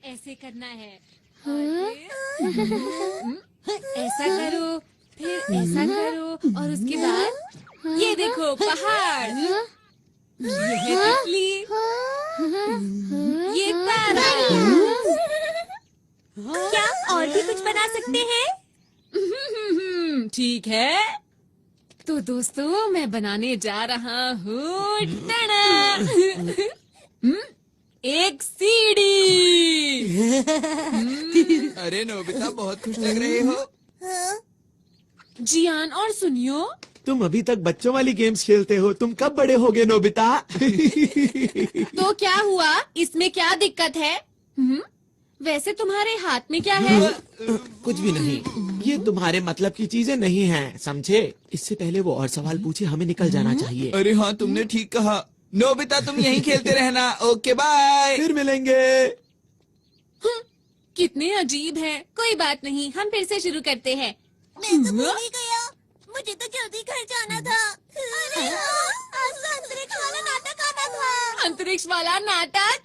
ऐसे करना है। ऐसा करो, फिर ऐसा करो और उसके बाद ये देखो पहाड़, ये है तितली, ये तारा। क्या और भी कुछ बना सकते हैं? ठीक है, तो दोस्तों मैं बनाने जा रहा हूँ एक सीढ़ी। अरे नोबिता, बहुत खुश लग रहे हो। जियान और सुनियो, तुम अभी तक बच्चों वाली गेम्स खेलते हो, तुम कब बड़े होगे नोबिता? तो क्या हुआ, इसमें क्या दिक्कत है? वैसे तुम्हारे हाथ में क्या है? कुछ भी नहीं, ये तुम्हारे मतलब की चीजें नहीं हैं, समझे? इससे पहले वो और सवाल पूछे, हमें निकल जाना चाहिए। अरे हाँ, तुमने ठीक कहा। नोबिता, तुम यहीं खेलते रहना। Okay bye. फिर मिलेंगे। कितने अजीब हैं। कोई बात नहीं, हम फिर से शुरू करते हैं। मैं तो भूल ही गया, मुझे तो जल्दी घर जाना था। अरे आज तो अंतरिक्ष वाला नाटक आना था। अंतरिक्ष वाला नाटक?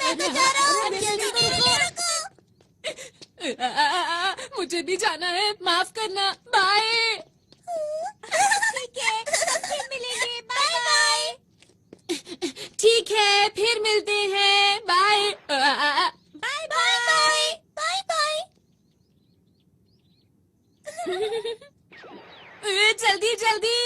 मैं तो जा रहा हूँ, जल्दी रुको। मुझे भी जाना है, माफ करना। बाय। ठीक है, फिर मिलेंगे। Bye bye. ठीक है, फिर मिलते हैं। Bye. Bye bye bye bye. जल्दी जल्दी।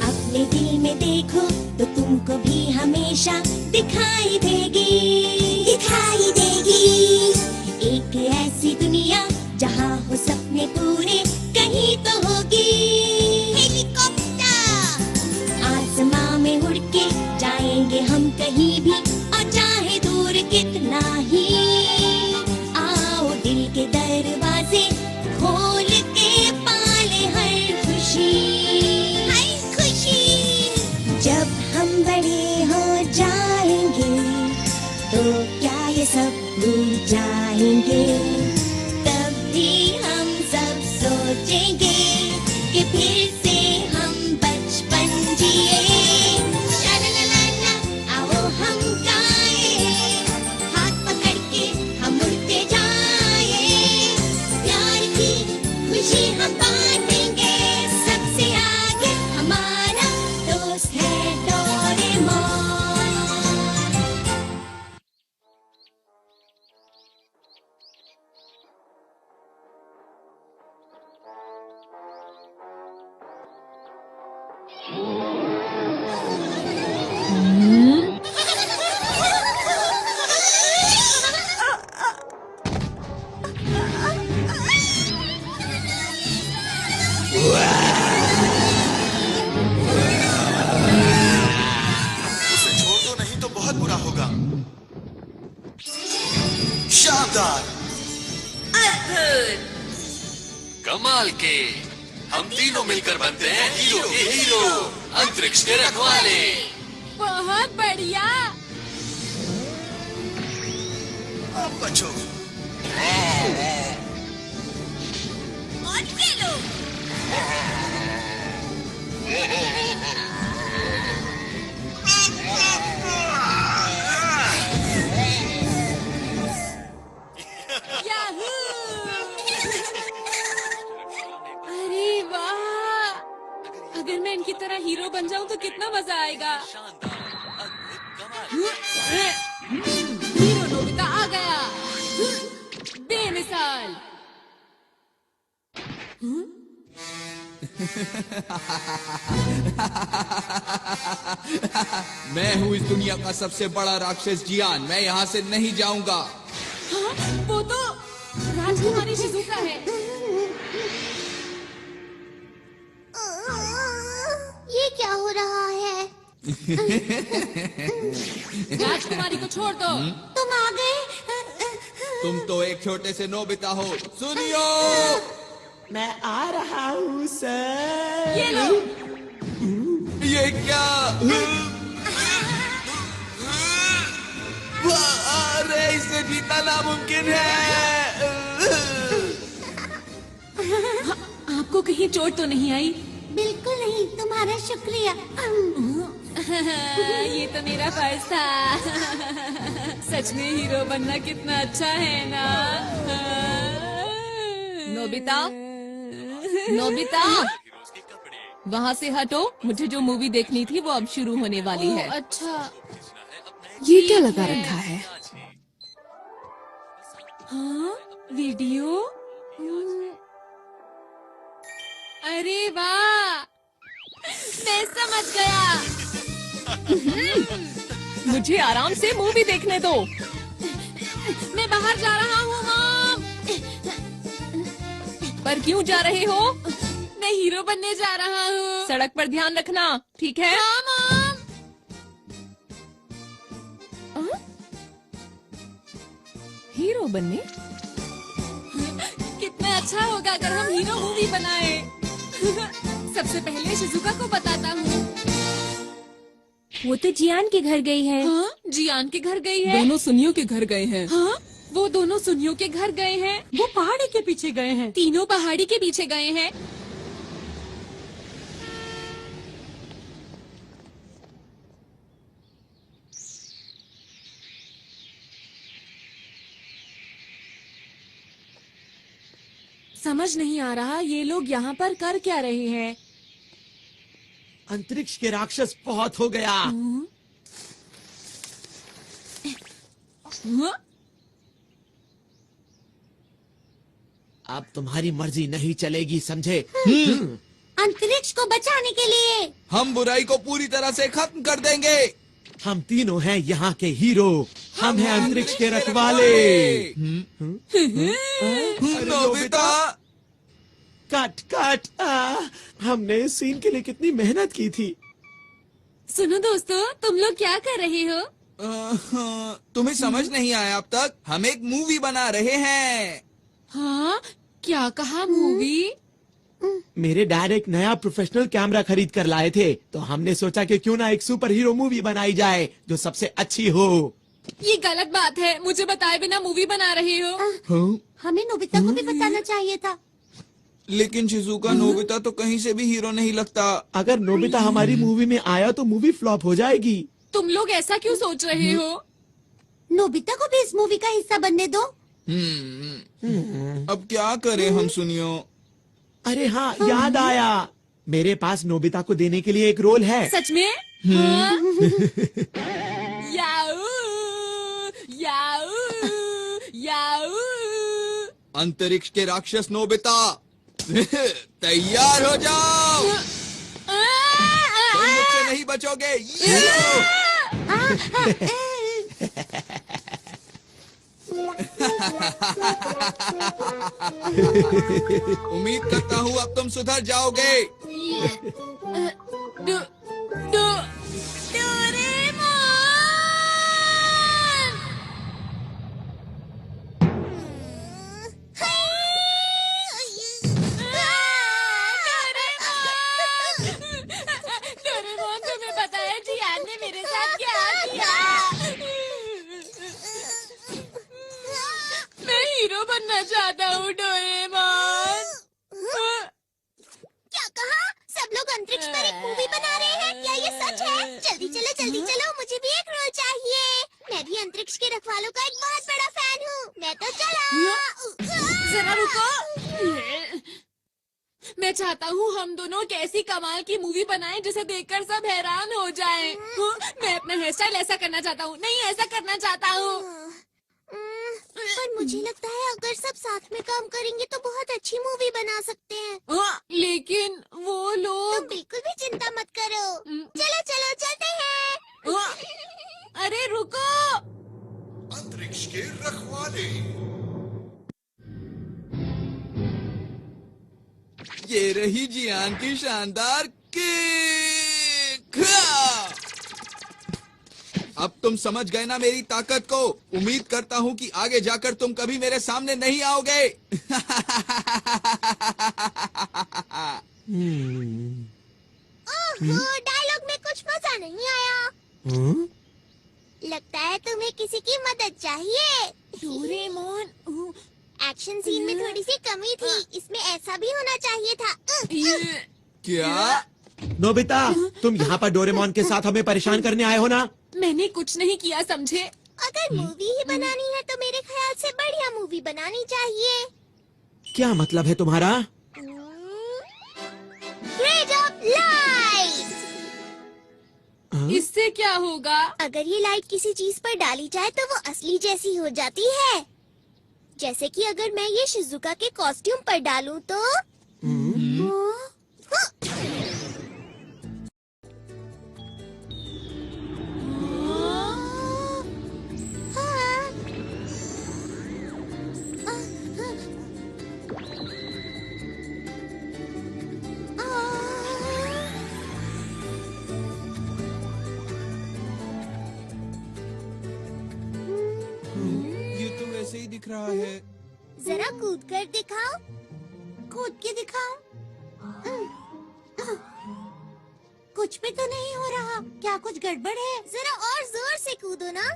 अपने दिल में देखो तो तुमको भी हमेशा दिखाई देगी, दिखाई देगी। एक ऐसी दुनिया जहाँ हो सपने पूरे कहीं तो होगी। हेलीकॉप्टर आसमां में उड़ के जाएंगे हम कहीं भी, और चाहे दूर कितना ही। आओ दिल के दरवाजे खोल के पाले हर खुशी, हर खुशी। जब हम बड़े हो जाएंगे तो क्या ये सब भूल जाएंगे? तब भी हम सब सोचेंगे कि फिर से हम बचपन जिए। ला ला ला ला ला, आओ हम गाएं, हाथ पकड़ के हम उड़ते जाएं। प्यार की खुशी हम बांटेंगे, सबसे आगे हमारा दोस्त है डोरेमोन। उसे छोड़ दो, नहीं तो बहुत बुरा होगा। शानदार, कमाल के। हम तीनों मिलकर बनते हैं हीरो के हीरो, अंतरिक्ष के रखवाले। बहुत बढ़िया। अब बचो। और खेलो। याहू! अरे वाह! अगर मैं इनकी तरह हीरो बन जाऊं तो कितना मजा आएगा। हीरो नोबिता आ गया, बेमिसाल। मैं हूँ इस दुनिया का सबसे बड़ा राक्षस जियान। मैं यहाँ से नहीं जाऊंगा। हाँ, वो तो राजकुमारी शिजुका है। ये क्या हो रहा है? राजकुमारी को छोड़ दो। तुम आ गए? तुम तो एक छोटे से नोबिता हो। सुनियो, मैं आ रहा हूँ सर। ये लो। ये क्या? अरे इसे जीतना नामुमकिन है। आपको कहीं चोट तो नहीं आई? बिल्कुल नहीं, तुम्हारा शुक्रिया। ये तो मेरा फर्ज था। सच में हीरो बनना कितना अच्छा है ना। नोबिता, नोबिता, वहाँ से हटो। मुझे जो मूवी देखनी थी वो अब शुरू होने वाली है। अच्छा, ये क्या लगा रखा है? हाँ, वीडियो। अरे वाह, मैं समझ गया। मुझे आराम से मूवी देखने दो। मैं बाहर जा रहा हूँ मॉम। पर क्यों जा रहे हो? मैं हीरो बनने जा रहा हूँ। सड़क पर ध्यान रखना, ठीक है? हाँ मॉम। हीरो बनने? कितना अच्छा होगा अगर हम हीरो मूवी बनाए। सबसे पहले शिजुका को बताता हूँ। वो तो जियान के घर गई है। हाँ, जियान के घर गई है। दोनों सुनियों के घर गए हैं। हाँ, वो दोनों सुनियों के घर गए हैं। वो पहाड़ी के पीछे गए हैं। तीनों पहाड़ी के पीछे गए हैं। समझ नहीं आ रहा ये लोग यहाँ पर कर क्या रहे हैं। अंतरिक्ष के राक्षस बहुत हो गया। हाँ? अब तुम्हारी मर्जी नहीं चलेगी, समझे? अंतरिक्ष को बचाने के लिए। हम बुराई को पूरी तरह से खत्म कर देंगे। हम तीनों हैं यहाँ के हीरो। हम हैं अंतरिक्ष के रखवाले। अरे नोबिता, कट कट। हमने इस सीन के लिए कितनी मेहनत की थी। सुनो दोस्तों, तुम लोग क्या कर रहे हो? तुम्हें समझ नहीं आया अब तक? हम एक मूवी बना रहे हैं। हाँ, क्या कहा मूवी? मेरे डैड एक नया प्रोफेशनल कैमरा खरीद कर लाए थे, तो हमने सोचा कि क्यों ना एक सुपर हीरो मूवी बनाई जाए जो सबसे अच्छी हो। ये गलत बात है, मुझे बताए बिना मूवी बना रहे हो। हाँ? हमें नोबिता को भी बताना चाहिए था। लेकिन शिजुका, नोबिता तो कहीं से भी हीरो नहीं लगता। अगर नोबिता हमारी मूवी में आया तो मूवी फ्लॉप हो जाएगी। तुम लोग ऐसा क्यों सोच रहे हो? नोबिता को भी इस मूवी का हिस्सा बनने दो। अब क्या करें हम सुनियो? अरे हाँ, याद आया। मेरे पास नोबिता को देने के लिए एक रोल है। सच में? हाँ? याऊ, याऊ, याऊ। अंतरिक्ष के राक्षस नोबिता, तैयार हो जाओ। तुम मुझसे नहीं बचोगे। ये लो। उम्मीद करता हूँ अब तुम सुधर जाओगे। डोरेमोन! डोरेमोन, तुम्हें पता है जियान ने मेरे साथ क्या किया? मैं हीरो बनना चाहता हूँ डोरेमोन। क्या कहा? सब लोग अंतरिक्ष पर एक मूवी बना रहे हैं? क्या ये सच है? जल्दी चलो, मुझे भी एक रोल चाहिए। मैं भी अंतरिक्ष के रखवालों का एक बहुत बड़ा फैन हूँ। मैं तो चला। जरा रुको। मैं चाहता हूँ हम दोनों एक ऐसी कमाल की मूवी बनाएं जिसे देखकर सब हैरान हो जाएं। मैं अपना हेयर स्टाइल ऐसा करना चाहता हूँ। नहीं, ऐसा करना चाहता हूँ। पर मुझे लगता है अगर सब साथ में काम करेंगे तो बहुत अच्छी मूवी बना सकते हैं। लेकिन वो तुम लोग। बिल्कुल भी चिंता मत करो। चलो चलते हैं। अरे रुको। अंतरिक्ष के रखवाले। ये रही जियान की शानदार किक। अब तुम समझ गए ना मेरी ताकत को। उम्मीद करता हूँ कि आगे जाकर तुम कभी मेरे सामने नहीं आओगे। डायलॉग में कुछ मजा नहीं आया। लगता है तुम्हें किसी की मदद चाहिए। डोरेमोन, एक्शन सीन में थोड़ी सी कमी थी। इसमें ऐसा भी होना चाहिए था। क्या? नोबिता, तुम यहाँ पर डोरेमोन के साथ हमें परेशान करने आए हो ना? मैंने कुछ नहीं किया, समझे? अगर मूवी ही बनानी है तो मेरे ख्याल से बढ़िया मूवी बनानी चाहिए। क्या मतलब है तुम्हारा? Grade of light. इससे क्या होगा? अगर ये लाइट किसी चीज पर डाली जाए तो वो असली जैसी हो जाती है। जैसे कि अगर मैं ये शिजुका के कॉस्ट्यूम पर डालूं तो ये तो वैसे ही दिख रहा है। जरा कूद कर दिखाओ। कूद के दिखाओ। कुछ भी तो नहीं हो रहा। क्या कुछ गड़बड़ है? जरा और जोर से कूदो ना।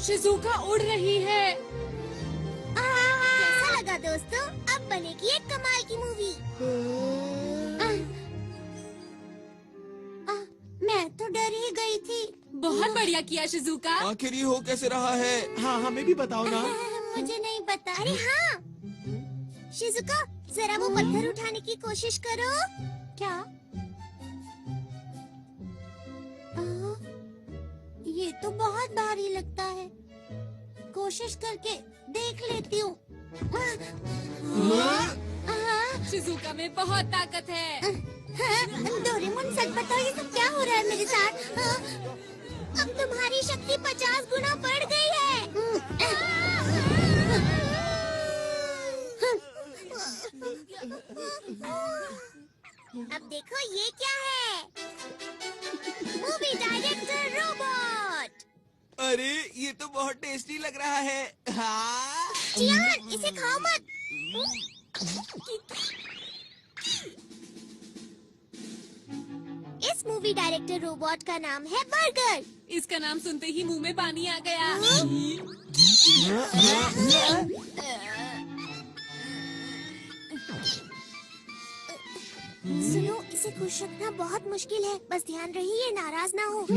शिजुका उड़ रही है। कैसा लगा दोस्तों? अब बनेगी एक कमाल की मूवी। मैं तो डर ही गई थी। बहुत बढ़िया किया शिजुका। आखिर ये हो कैसे रहा है? हाँ, हमें भी बताओ ना। मुझे नहीं पता। अरे हाँ, शिजुका जरा वो पत्थर उठाने की कोशिश करो। क्या? ये तो बहुत भारी लगता है। कोशिश करके देख लेती हूँ। शिजुका में बहुत ताकत है। डोरेमोन, सच बताओ ये सब क्या हो रहा है मेरे साथ? अब तुम्हारी शक्ति 50 गुना बढ़ गई है। अब देखो ये क्या है? Movie director robot. अरे ये तो बहुत टेस्टी लग रहा है। हाँ। चियान, इसे खाओ मत। इस मूवी डायरेक्टर रोबोट का नाम है बर्गर। इसका नाम सुनते ही मुंह में पानी आ गया। सुनो, इसे खुश रखना बहुत मुश्किल है। बस ध्यान रहिए, नाराज ना हो।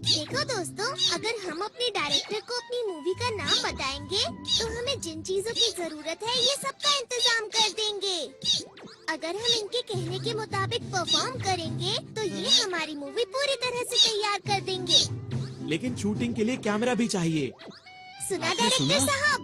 देखो दोस्तों, अगर हम अपने डायरेक्टर को अपनी मूवी का नाम बताएंगे तो हमें जिन चीजों की जरूरत है ये सब का इंतजाम कर देंगे। अगर हम इनके कहने के मुताबिक परफॉर्म करेंगे तो ये हमारी मूवी पूरी तरह से तैयार कर देंगे। लेकिन शूटिंग के लिए कैमरा भी चाहिए। सुना डायरेक्टर साहब?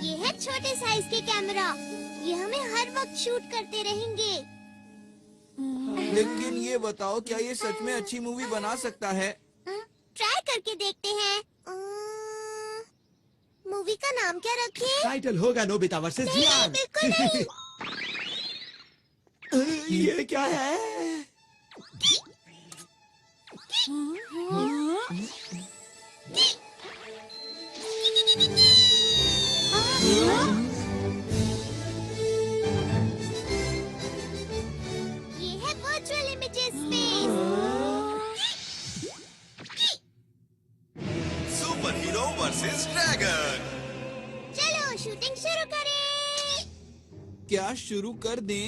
ये है छोटे साइज के कैमरा। ये हमें हर वक्त शूट करते रहेंगे। लेकिन ये बताओ, क्या ये सच में अच्छी मूवी बना सकता है? ट्राई करके देखते हैं। मूवी का नाम क्या रखें? टाइटल होगा नोबिता वर्सेस नहीं, जियान। बिल्कुल नहीं। ये क्या है? ये है virtual images space. Super hero versus dragon. चलो शूटिंग शुरू करें। क्या शुरू कर दें?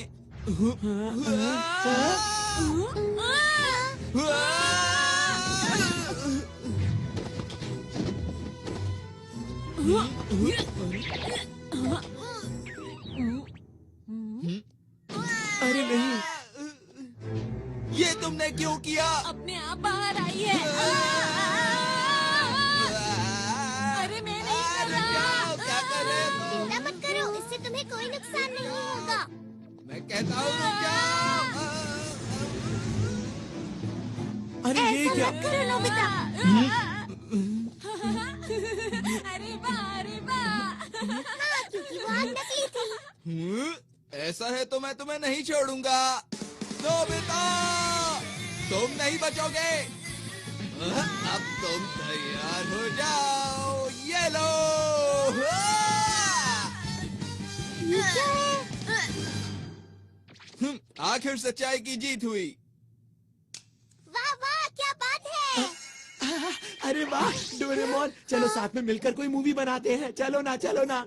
अरे नहीं, ये तुमने क्यों किया? अपने आप बाहर आई है। अरे मैं नहीं कर रहा। क्या कर रहे हो? चिंता मत करो, इससे तुम्हें कोई नुकसान नहीं होगा। मैं कहता हूँ क्या? अरे ये ऐसा क्या? मत करो नोबिता। अरे वाह, अरे वाह। हाँ, क्योंकि वो आग नकली थी। ऐसा है तो मैं तुम्हें नहीं छोड़ूंगा। नोबिता, तुम नहीं बचोगे। अब तुम तैयार हो जाओ। ये लो। आखिर सच्चाई की जीत हुई। वाह वाह, क्या बात है। अरे वाह डोरेमोन, चलो साथ में मिलकर कोई मूवी बनाते हैं। चलो ना, चलो ना।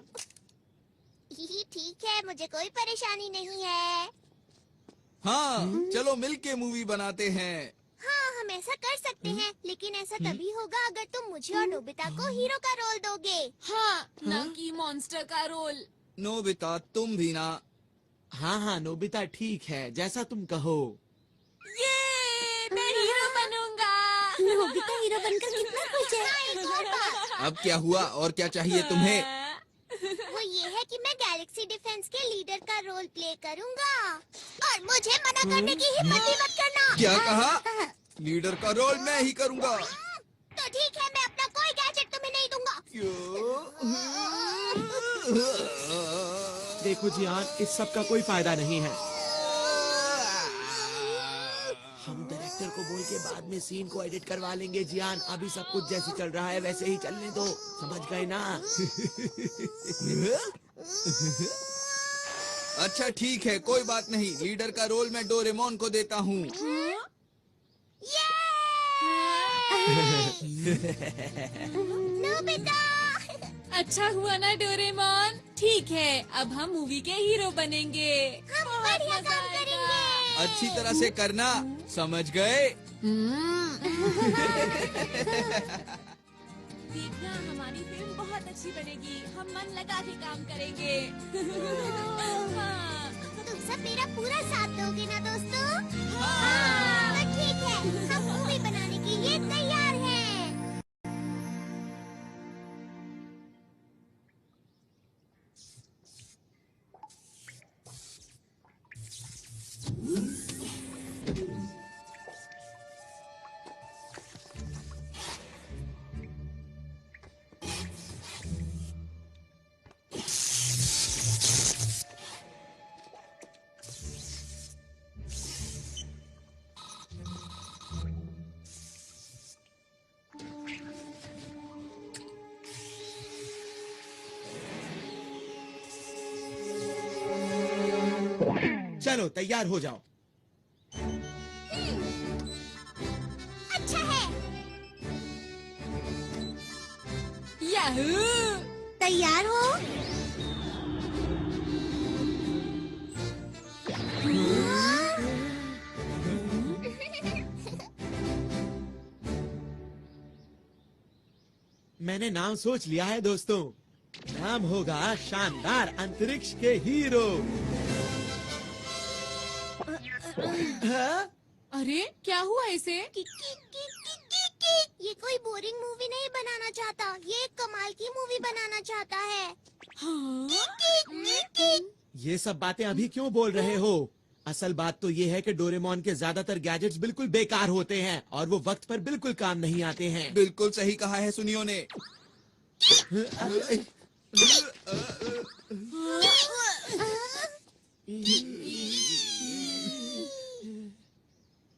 ठीक है, मुझे कोई परेशानी नहीं है। हाँ, चलो मिलके मूवी बनाते हैं। हाँ, हम ऐसा कर सकते हैं, लेकिन ऐसा तभी होगा अगर तुम मुझे और नोबिता को हीरो का रोल दोगे। हाँ, ना कि मॉन्स्टर का रोल। नोबिता, तुम भी ना। हाँ हाँ नोबिता, ठीक है, जैसा तुम कहो। ये मैं हीरो बनूंगा। नोबिता हीरो बनकर कितना खुश है। एक और बात, अब क्या हुआ और क्या चाहिए तुम्हें? वो ये है कि मैं गैलेक्सी डिफेंस के लीडर का रोल प्ले करूंगा और मुझे मना करने की हिम्मत भी मत करना। क्या कहा? लीडर का रोल मैं ही करूंगा। तो ठीक है, मैं अपना कोई गैजेट तुम्हें नहीं दूंगा। क्यों? देखो जियान, इस सब का कोई फायदा नहीं है। हम डायरेक्टर को बोल के बाद में सीन को एडिट करवा लेंगे जियान। अभी सब कुछ जैसे चल रहा है वैसे ही चलने दो, समझ गए ना? अच्छा ठीक है, कोई बात नहीं। लीडर का रोल मैं डोरेमोन को देता हूँ। नोबिता, अच्छा हुआ ना डोरेमोन। ठीक है, अब हम मूवी के हीरो बनेंगे। हम बढ़िया काम करेंगे। अच्छी तरह से करना, समझ गए? देखना, हमारी फिल्म बहुत अच्छी बनेगी। हम मन लगा के काम करेंगे। हाँ। तुम सब मेरा पूरा साथ दोगे ना दोस्तों? हाँ। तो ठीक है, हम मूवी बनाने के लिए तैयार हैं। चलो तैयार हो जाओ। अच्छा है। याहू! तैयार हो? मैंने नाम सोच लिया है दोस्तों। नाम होगा शानदार अंतरिक्ष के हीरो। हाँ? अरे क्या हुआ इसे? ये कोई बोरिंग मूवी नहीं बनाना चाहता, ये एक कमाल की मूवी बनाना चाहता है। हाँ? ये सब बातें अभी क्यों बोल रहे हो? असल बात तो ये है कि डोरेमोन के ज्यादातर गैजेट्स बिल्कुल बेकार होते हैं और वो वक्त पर बिल्कुल काम नहीं आते हैं। बिल्कुल सही कहा है सुनियो ने।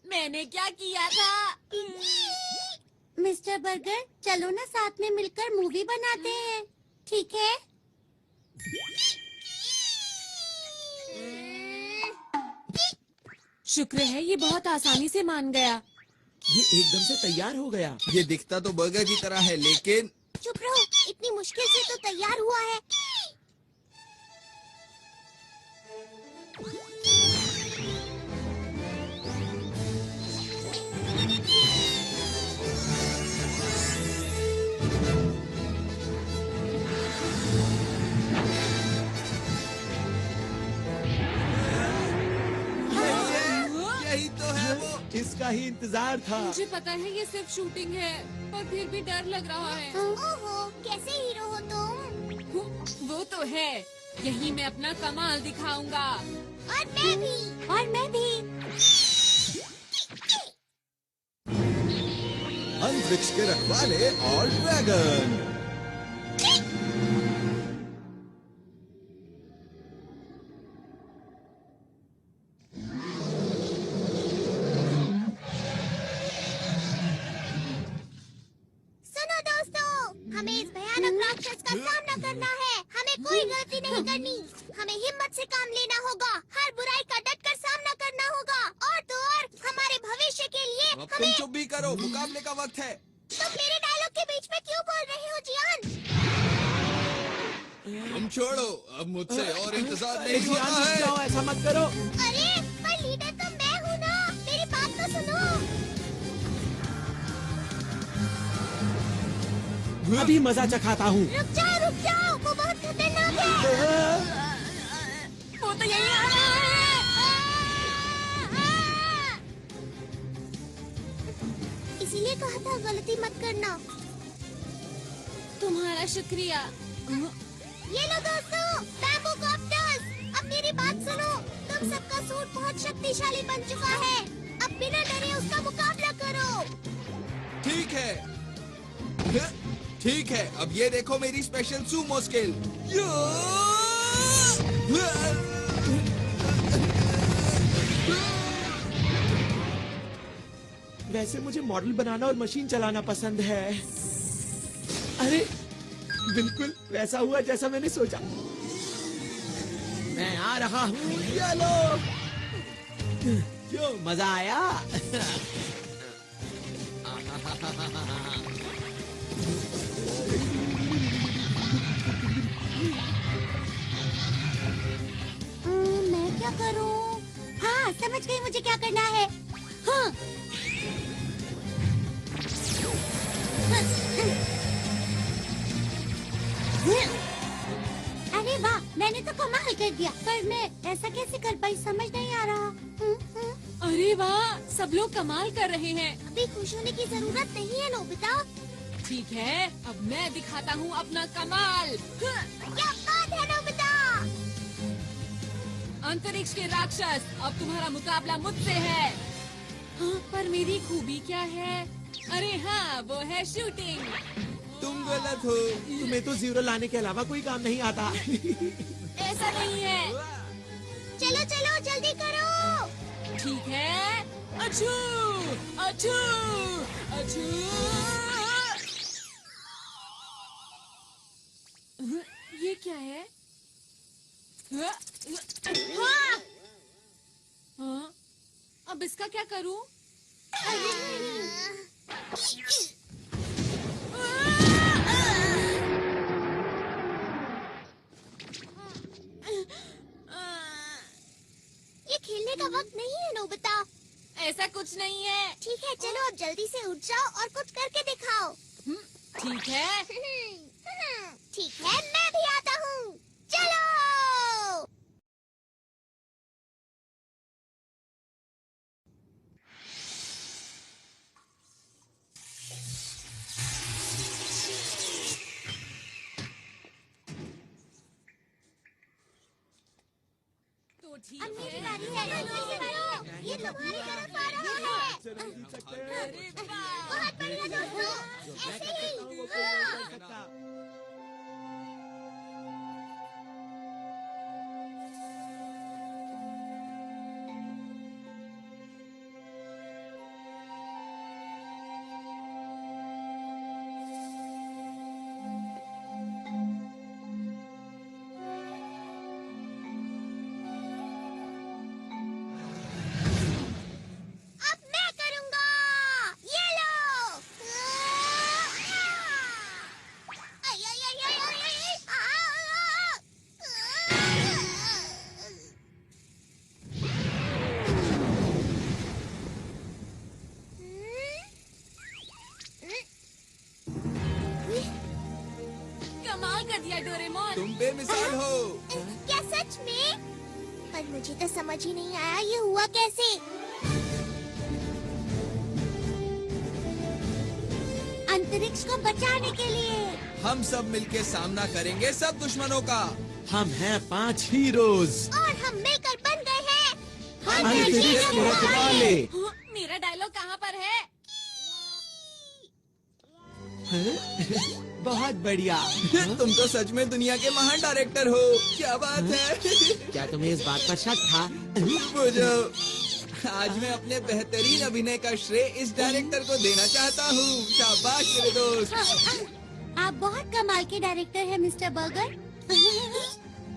मैंने क्या किया था? मिस्टर बर्गर, चलो ना साथ में मिलकर मूवी बनाते हैं, ठीक है? शुक्र है ये बहुत आसानी से मान गया। ये एकदम से तैयार हो गया। ये दिखता तो बर्गर की तरह है, लेकिन चुप रहो, इतनी मुश्किल से तो तैयार हुआ है। यही तो है वो। इसका ही इंतजार था। मुझे पता है ये सिर्फ शूटिंग है, पर फिर भी डर लग रहा है। ओहो, कैसे हीरो हो तुम? वो तो है, यही मैं अपना कमाल दिखाऊंगा। और मैं भी। और मैं भी। अंतरिक्ष के रखवाले और ड्रैगन। अब तुम चुप भी करो, मुकाबले का वक्त है। तुम मेरे डायलॉग के बीच में क्यों बोल रहे हो जियान? तुम छोड़ो, अब मुझसे और इंतजार नहीं जियान, होता रुक है। जाओ, ऐसा मत करो। अरे पर लीडर तो मैं हूँ ना, मेरी बात तो सुनो। अभी मजा चखाता हूँ। रुक जाओ, वो बहुत खतरनाक है। वो तो यही आ रहा है। इसीलिए कहा था गलती मत करना। तुम्हारा शुक्रिया। ये लो दोस्तों, बैम्बू कॉप्टर्स। अब मेरी बात सुनो, तुम सबका सूट बहुत शक्तिशाली बन चुका है। अब बिना डरे उसका मुकाबला करो। ठीक है, ठीक है। अब ये देखो मेरी स्पेशल सूमो स्किल। वैसे मुझे मॉडल बनाना और मशीन चलाना पसंद है। अरे बिल्कुल वैसा हुआ जैसा मैंने सोचा। मैं आ रहा हूँ, ये लो। क्यों, मजा आया? मैं क्या करूं? हाँ, समझ गई मुझे क्या करना है। हाँ। अरे वाह, मैंने तो कमाल कर दिया। पर मैं ऐसा कैसे कर पाई, समझ नहीं आ रहा। अरे वाह, सब लोग कमाल कर रहे हैं। अभी खुश होने की जरूरत नहीं है नोबिता। ठीक है, अब मैं दिखाता हूँ अपना कमाल। क्या बात है नोबिता? अंतरिक्ष के राक्षस, अब तुम्हारा मुकाबला मुझसे है। हाँ, पर मेरी खूबी क्या है? अरे हाँ, वो है शूटिंग। तुम गलत हो। तुम्हें तो जीरो लाने के अलावा कोई काम नहीं आता। ऐसा नहीं है। चलो चलो जल्दी करो। ठीक है, अछू अछू अछू। ये क्या है? हाँ, अब इसका क्या करूं? ये खेलने का वक्त नहीं है नोबिता। ऐसा कुछ नहीं है। ठीक है, चलो अब जल्दी से उठ जाओ और कुछ करके दिखाओ। ठीक है। ठीक है, मैं भी आता हूँ। चलो। तो ठीक अब मेरी है। बारी है, जल्दी से करो। ये तुम्हारी तरफ आ रहा है। अरे वाह। बहुत बढ़िया दोस्तों, ऐसे ही। हाँ। अब मैं करूंगा। ये लो। आई, आई, आई, आई, आई, आई, कमाल कर दिया डोरेमोन। तुम बेमिसाल हो। क्या सच में? पर मुझे तो समझ ही नहीं आया ये हुआ कैसे। अंतरिक्ष को बचाने के लिए। हम सब मिलके सामना करेंगे सब दुश्मनों का। हम हैं 5 हीरोज। और हम मिलकर बन गए हैं अंतरिक्ष के रखवाले। हाँ, मेरा डायलॉग कहाँ पर है? बहुत बढ़िया। तुम तो सच में दुनिया के महान डायरेक्टर हो। क्या बात है। क्या तुम्हें इस बात पर शक था? बुझो, आज मैं अपने बेहतरीन अभिनय का श्रेय इस डायरेक्टर को देना चाहता हूँ। शाबाश मेरे दोस्त। आप बहुत कमाल के डायरेक्टर हैं मिस्टर बर्गर।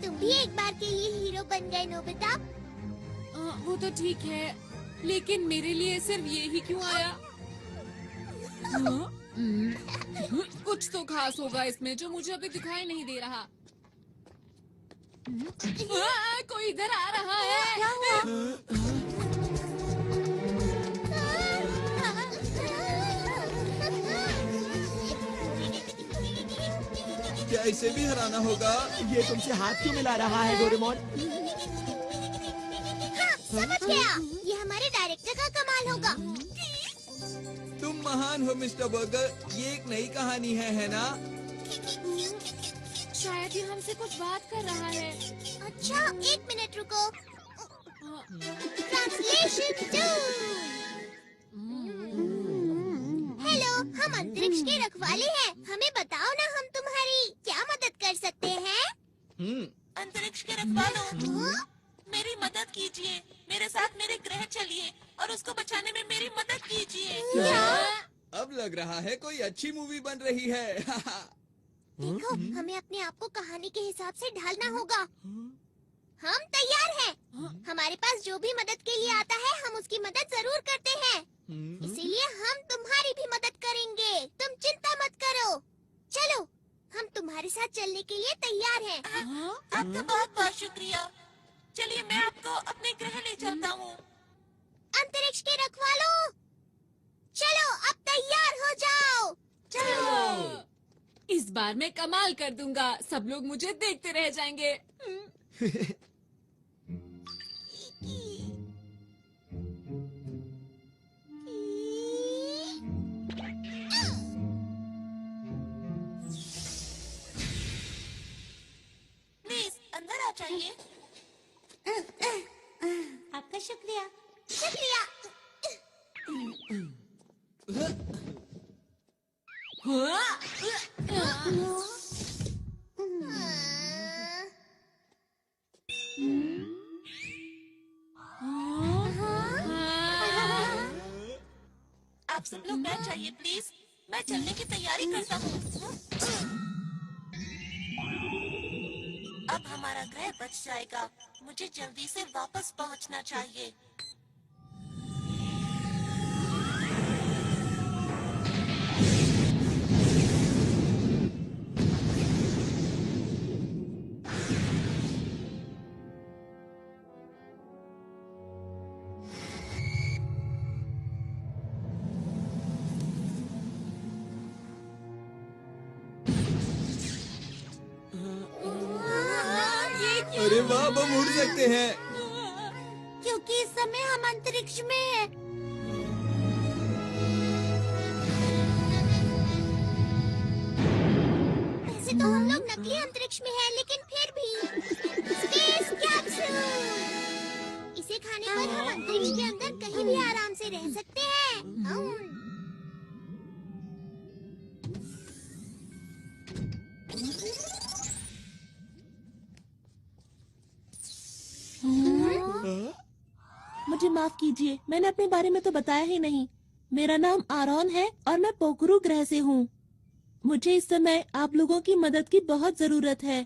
तुम भी एक बार के लिए हीरो बन गए नोबिता। वो तो ठीक है, लेकिन मेरे लिए सिर्फ ये ही क्यों आया? हाँ? कुछ तो खास होगा इसमें जो मुझे अभी दिखाई नहीं दे रहा। कोई इधर आ रहा है। क्या इसे भी हराना होगा? ये तुमसे हाथ क्यों मिला रहा है डोरेमोन? समझ गया, ये हमारे डायरेक्टर का कमाल होगा। तुम महान हो मिस्टर बर्गर। ये एक नई कहानी है ना? शायद ये हमसे कुछ बात कर रहा है। अच्छा, 1 मिनट रुको। ट्रांसलेशन 2। हेलो, हम अंतरिक्ष के रखवाले हैं। हमें बताओ ना, हम तुम्हारी क्या मदद कर सकते हैं? अंतरिक्ष के रखवालों, मेरी मदद कीजिए। मेरे साथ मेरे ग्रह चलिए और उसको बचाने में मेरी मदद कीजिए। अब लग रहा है कोई अच्छी मूवी बन रही है। देखो, हमें अपने आप को कहानी के हिसाब से ढालना होगा। हम तैयार हैं। हमारे पास जो भी मदद के लिए आता है, हम उसकी मदद जरूर करते हैं। इसीलिए हम तुम्हारी भी मदद करेंगे। तुम चिंता मत करो। चलो, हम तुम्हारे साथ चलने के लिए तैयार हैं। आपका बहुत बहुत शुक्रिया। चलिए, मैं आपको अपने ग्रह ले चलता हूँ। अंतरिक्ष के रखवालों, चलो अब तैयार हो जाओ। चलो, इस बार मैं कमाल कर दूंगा। सब लोग मुझे देखते रह जाएंगे। प्लीज अंदर आ जाइए। आपका शुक्रिया। शुक्रिया। आप सब लोग बैठ जाइए प्लीज। मैं चलने की तैयारी करता हूँ। अब हमारा ग्रह बच जाएगा। मुझे जल्दी से वापस पहुँचना चाहिए। अरे वाह, हम उड़ सकते हैं। क्योंकि इस समय हम अंतरिक्ष में हैं। वैसे तो हम लोग नकली अंतरिक्ष में हैं, लेकिन फिर भी स्पेस कैप्सूल। इसे खाने पर हम अंतरिक्ष के अंदर कहीं भी आराम से रह सकते हैं। मुझे माफ कीजिए, मैंने अपने बारे में तो बताया ही नहीं। मेरा नाम आरोन है और मैं पोकरू ग्रह से हूँ। मुझे इस समय आप लोगों की मदद की बहुत जरूरत है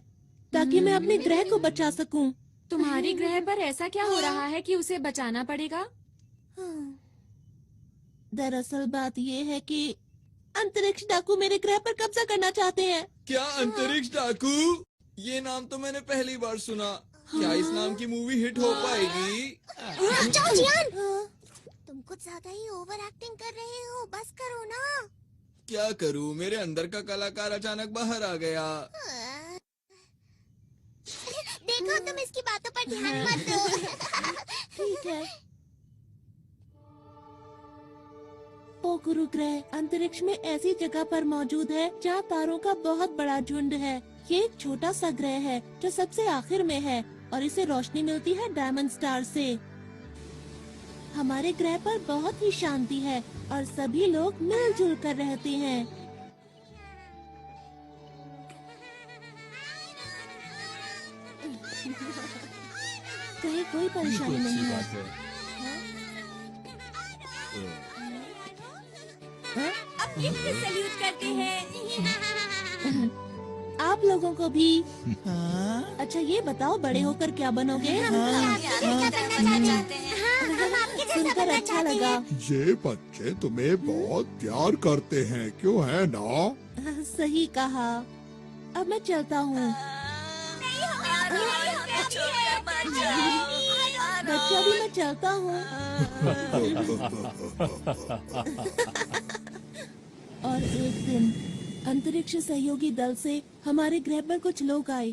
ताकि मैं अपने ग्रह को बचा सकूं। तुम्हारी ग्रह पर ऐसा क्या हो रहा है कि उसे बचाना पड़ेगा? दरअसल बात ये है कि अंतरिक्ष डाकू मेरे ग्रह पर कब्जा करना चाहते हैं। क्या अंतरिक्ष डाकू? ये नाम तो मैंने पहली बार सुना। क्या इस नाम की मूवी हिट हो पाएगी? जियान, तुम कुछ ज्यादा ही ओवर एक्टिंग कर रहे हो। बस करो ना। क्या करूं? मेरे अंदर का कलाकार अचानक बाहर आ गया। देखो, तुम इसकी बातों पर ध्यान मत दो। ठीक है। पोकरू ग्रह अंतरिक्ष में ऐसी जगह पर मौजूद है जहाँ तारों का बहुत बड़ा झुंड है। ये एक छोटा सा ग्रह है जो सबसे आखिर में है और इसे रोशनी मिलती है डायमंड स्टार से। हमारे ग्रह पर बहुत ही शांति है और सभी लोग मिलजुल कर रहते हैं। कहीं कोई परेशानी नहीं है। अब किससे सल्यूट करते हैं? आप लोगों को भी। अच्छा, ये बताओ बड़े होकर क्या बनोगे? हम आपके जैसे सुनकर अच्छा लगा। ये बच्चे तुम्हें बहुत प्यार करते हैं, क्यों है ना? सही कहा। अब मैं चलता हूँ। बच्चा भी मैं चलता हूँ। और एक दिन अंतरिक्ष सहयोगी दल से हमारे ग्रह पर कुछ लोग आए।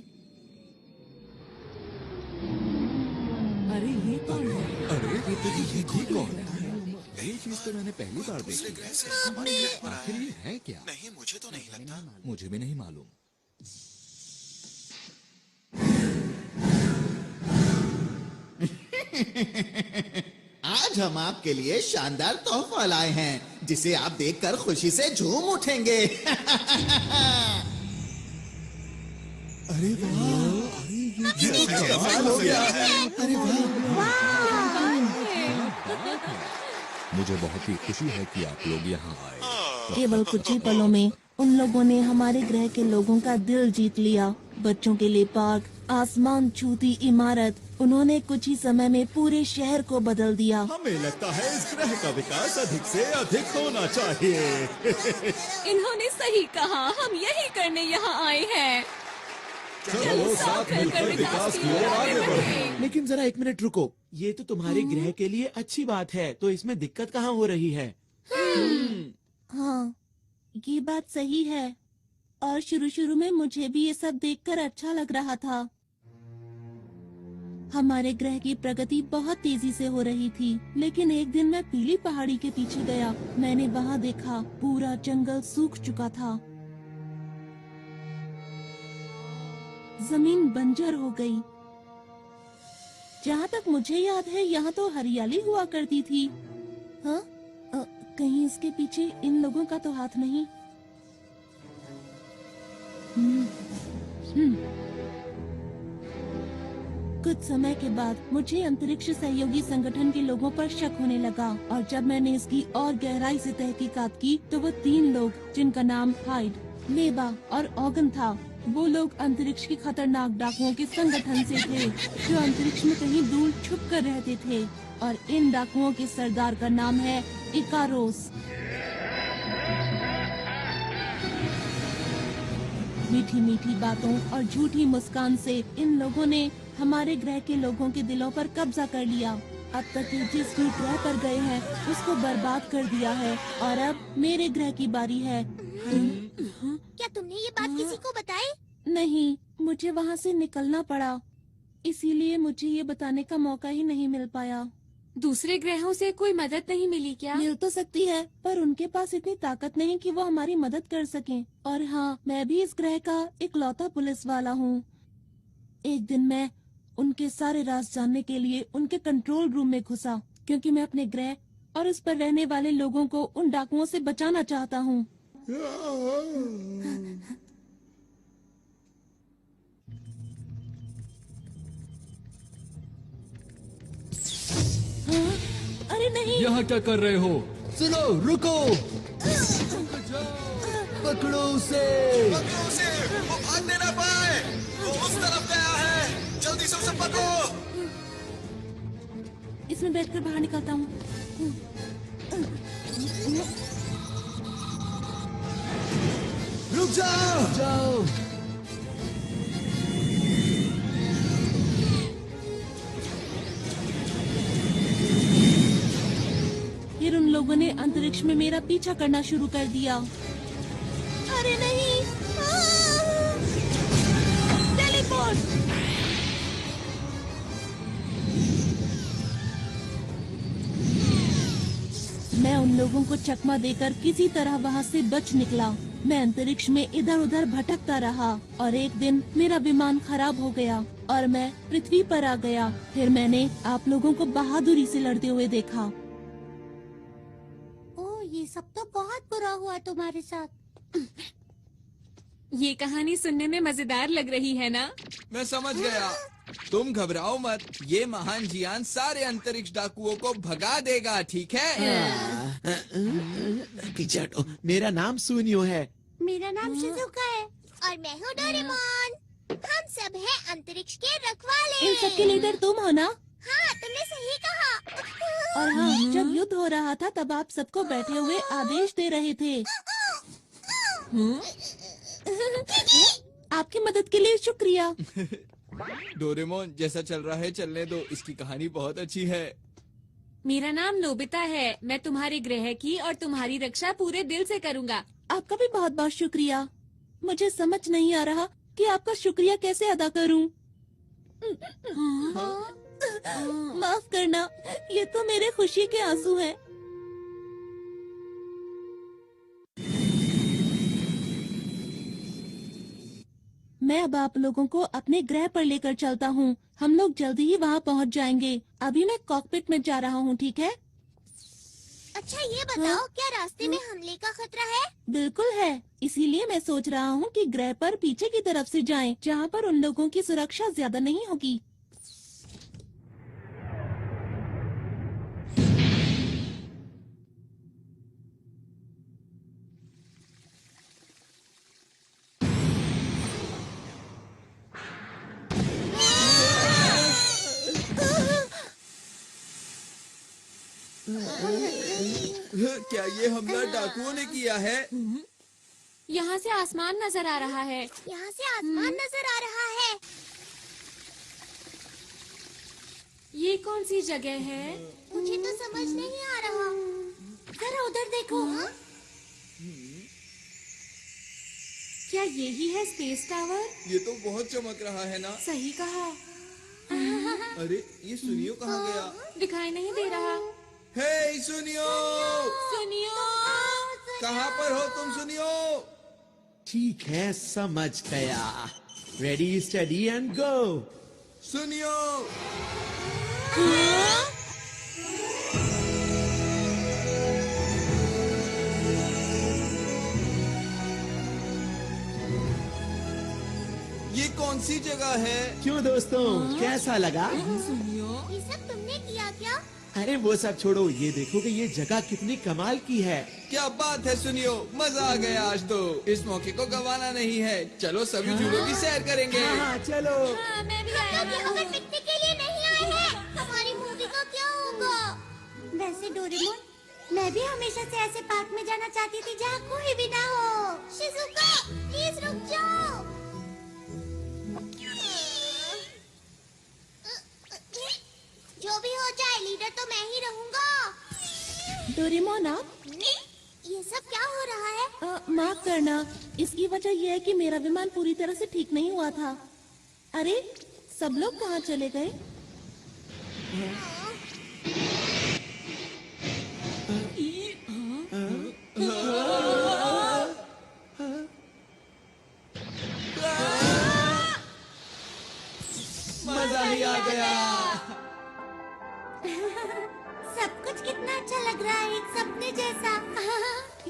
अरे ये कौन है? अरे ये कौन है? ये चीज तो मैंने पहली बार देखी। आखिर ये है क्या? नहीं, मुझे तो नहीं लगता। मुझे भी नहीं मालूम। आज हम आपके लिए शानदार तोहफा लाए हैं जिसे आप देखकर खुशी से झूम उठेंगे। अरे वाह, ये कमाल हो गया। अरे वाह, मुझे बहुत ही खुशी है कि आप लोग यहाँ आए। केवल कुछ ही पलों में उन लोगों ने हमारे ग्रह के लोगों का दिल जीत लिया। बच्चों के लिए पार्क, आसमान छूती इमारत, उन्होंने कुछ ही समय में पूरे शहर को बदल दिया। हमें लगता है इस ग्रह का विकास अधिक से अधिक होना चाहिए। इन्होंने सही कहा, हम यही करने यहाँ आए हैं। चलो साथ मिलकर विकास की ओर आगे बढ़ें। लेकिन जरा एक मिनट रुको, ये तो तुम्हारे ग्रह के लिए अच्छी बात है, तो इसमें दिक्कत कहाँ हो रही है? हाँ, ये बात सही है। और शुरू में मुझे भी ये सब देखकर अच्छा लग रहा था। हमारे ग्रह की प्रगति बहुत तेजी से हो रही थी, लेकिन एक दिन मैं पीली पहाड़ी के पीछे गया। मैंने वहाँ देखा पूरा जंगल सूख चुका था। जमीन बंजर हो गई। जहाँ तक मुझे याद है यहाँ तो हरियाली हुआ करती थी। हाँ? कहीं इसके पीछे इन लोगों का तो हाथ नहीं? कुछ समय के बाद मुझे अंतरिक्ष सहयोगी संगठन के लोगों पर शक होने लगा, और जब मैंने इसकी और गहराई से तहकीकात की तो वो 3 लोग जिनका नाम हाइड, मेबा और ऑगन था, वो लोग अंतरिक्ष के खतरनाक डाकुओं के संगठन से थे जो अंतरिक्ष में कहीं दूर छुप कर रहते थे। और इन डाकुओं के सरदार का नाम है इकारोस। मीठी मीठी बातों और झूठी मुस्कान से इन लोगों ने हमारे ग्रह के लोगों के दिलों पर कब्जा कर लिया। अब तक ये जिस भी ग्रह पर गए हैं उसको बर्बाद कर दिया है, और अब मेरे ग्रह की बारी है। क्या तुमने ये बात किसी को बताई? नहीं, मुझे वहाँ से निकलना पड़ा, इसीलिए मुझे ये बताने का मौका ही नहीं मिल पाया। दूसरे ग्रहों से कोई मदद नहीं मिली क्या? मिल तो सकती है, पर उनके पास इतनी ताकत नहीं कि वो हमारी मदद कर सकें। और हाँ, मैं भी इस ग्रह का इकलौता पुलिस वाला हूँ। एक दिन मैं उनके सारे राज जानने के लिए उनके कंट्रोल रूम में घुसा, क्योंकि मैं अपने ग्रह और उस पर रहने वाले लोगों को उन डाकुओं से बचाना चाहता हूँ। अरे नहीं! यहाँ क्या कर रहे हो? सुनो, रुको, पकड़ो उसे। वो भागने ना पाए। वो उस तरफ गया है। जल्दी से उसे पकड़ो। इसमें बैठकर बाहर निकलता हूँ। रुक जाओ। फिर उन लोगों ने अंतरिक्ष में मेरा पीछा करना शुरू कर दिया। अरे नहीं! टेलीपोर्ट! मैं उन लोगों को चकमा देकर किसी तरह वहाँ से बच निकला। मैं अंतरिक्ष में इधर उधर भटकता रहा, और एक दिन मेरा विमान खराब हो गया और मैं पृथ्वी पर आ गया। फिर मैंने आप लोगों को बहादुरी से लड़ते हुए देखा। ओह, ये सब तो बहुत बुरा हुआ तुम्हारे साथ। ये कहानी सुनने में मजेदार लग रही है ना? मैं समझ गया। तुम घबराओ मत, ये महान जियान सारे अंतरिक्ष डाकुओं को भगा देगा, ठीक है? पीछे हटो, मेरा नाम सुनियो है। मेरा नाम शिजुका है और मैं हूँ डोरेमोन। हम सब हैं अंतरिक्ष के रखवाले। इन सबके लीडर तुम हो ना? हाँ, तुमने सही कहा। और हाँ, जब युद्ध हो रहा था तब आप सबको बैठे हुए आदेश दे रहे थे। आपकी मदद के लिए शुक्रिया। डोरेमोन, जैसा चल रहा है चलने दो, इसकी कहानी बहुत अच्छी है। मेरा नाम नोबिता है। मैं तुम्हारे ग्रह की और तुम्हारी रक्षा पूरे दिल से करूँगा। आपका भी बहुत बहुत शुक्रिया। मुझे समझ नहीं आ रहा कि आपका शुक्रिया कैसे अदा करूं। माफ करना, ये तो मेरे खुशी के आंसू हैं। मैं अब आप लोगों को अपने ग्रह पर लेकर चलता हूँ। हम लोग जल्दी ही वहाँ पहुँच जाएंगे। अभी मैं कॉकपिट में जा रहा हूँ, ठीक है? अच्छा, ये बताओ, क्या रास्ते में हमले का खतरा है? बिल्कुल है। इसीलिए मैं सोच रहा हूँ कि ग्रह पर पीछे की तरफ से जाएं, जहाँ पर उन लोगों की सुरक्षा ज्यादा नहीं होगी। क्या ये हमला डाकुओं ने किया है? यहाँ से आसमान नजर आ रहा है। यहाँ से आसमान नजर आ रहा है। ये कौन सी जगह है? मुझे तो समझ नहीं आ रहा। जरा उधर देखो। क्या यही है स्पेस टावर? ये तो बहुत चमक रहा है ना। सही कहा। अरे ये सुनियो कहाँ गया? दिखाई नहीं दे रहा। हे सुनियो, सुनियो, कहाँ पर हो तुम सुनियो? ठीक है, समझ गया। Ready, study and go. सुनियो, ये कौन सी जगह है? क्यों दोस्तों, कैसा लगा? ये सब तुमने किया क्या? अरे वो सब छोड़ो, ये देखो कि ये जगह कितनी कमाल की है। क्या बात है सुनियो, मजा आ गया आज तो। इस मौके को गंवाना नहीं है। चलो सभी झूलों की सैर करेंगे। हाँ, चलो। मैं भी आया हम अगर पिकनिक के लिए नहीं आए हैं, हमारी मूवी का क्या होगा? वैसे डोरेमोन, मैं भी हमेशा से ऐसे पार्क में जाना चाहती थी जहाँ कोई भी ना हो। शिजुका, प्लीज रुक जाओ। जो भी हो जाए, लीडर तो मैं ही रहूँगा। डोरेमोन, आप? ये सब क्या हो रहा है? माफ करना, इसकी वजह यह है कि मेरा विमान पूरी तरह से ठीक नहीं हुआ था। अरे, सब लोग कहाँ चले गए? मजा ही आ गया। सब कुछ कितना अच्छा लग रहा है, एक सपने जैसा।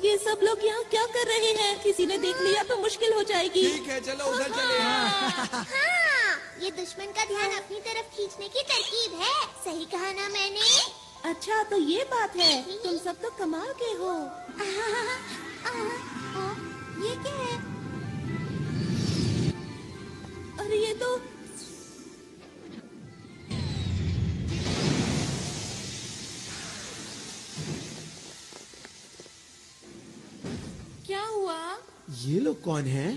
ये सब लोग यहाँ क्या कर रहे हैं? किसी ने देख लिया तो मुश्किल हो जाएगी। ठीक है, चलो उधर चले। हाँ, ये दुश्मन का ध्यान अपनी तरफ खींचने की तरकीब है। सही कहा ना मैंने? अच्छा, तो ये बात है। तुम सब तो कमाल के हो। ये क्या है? अरे ये तो क्या हुआ? ये लोग कौन हैं?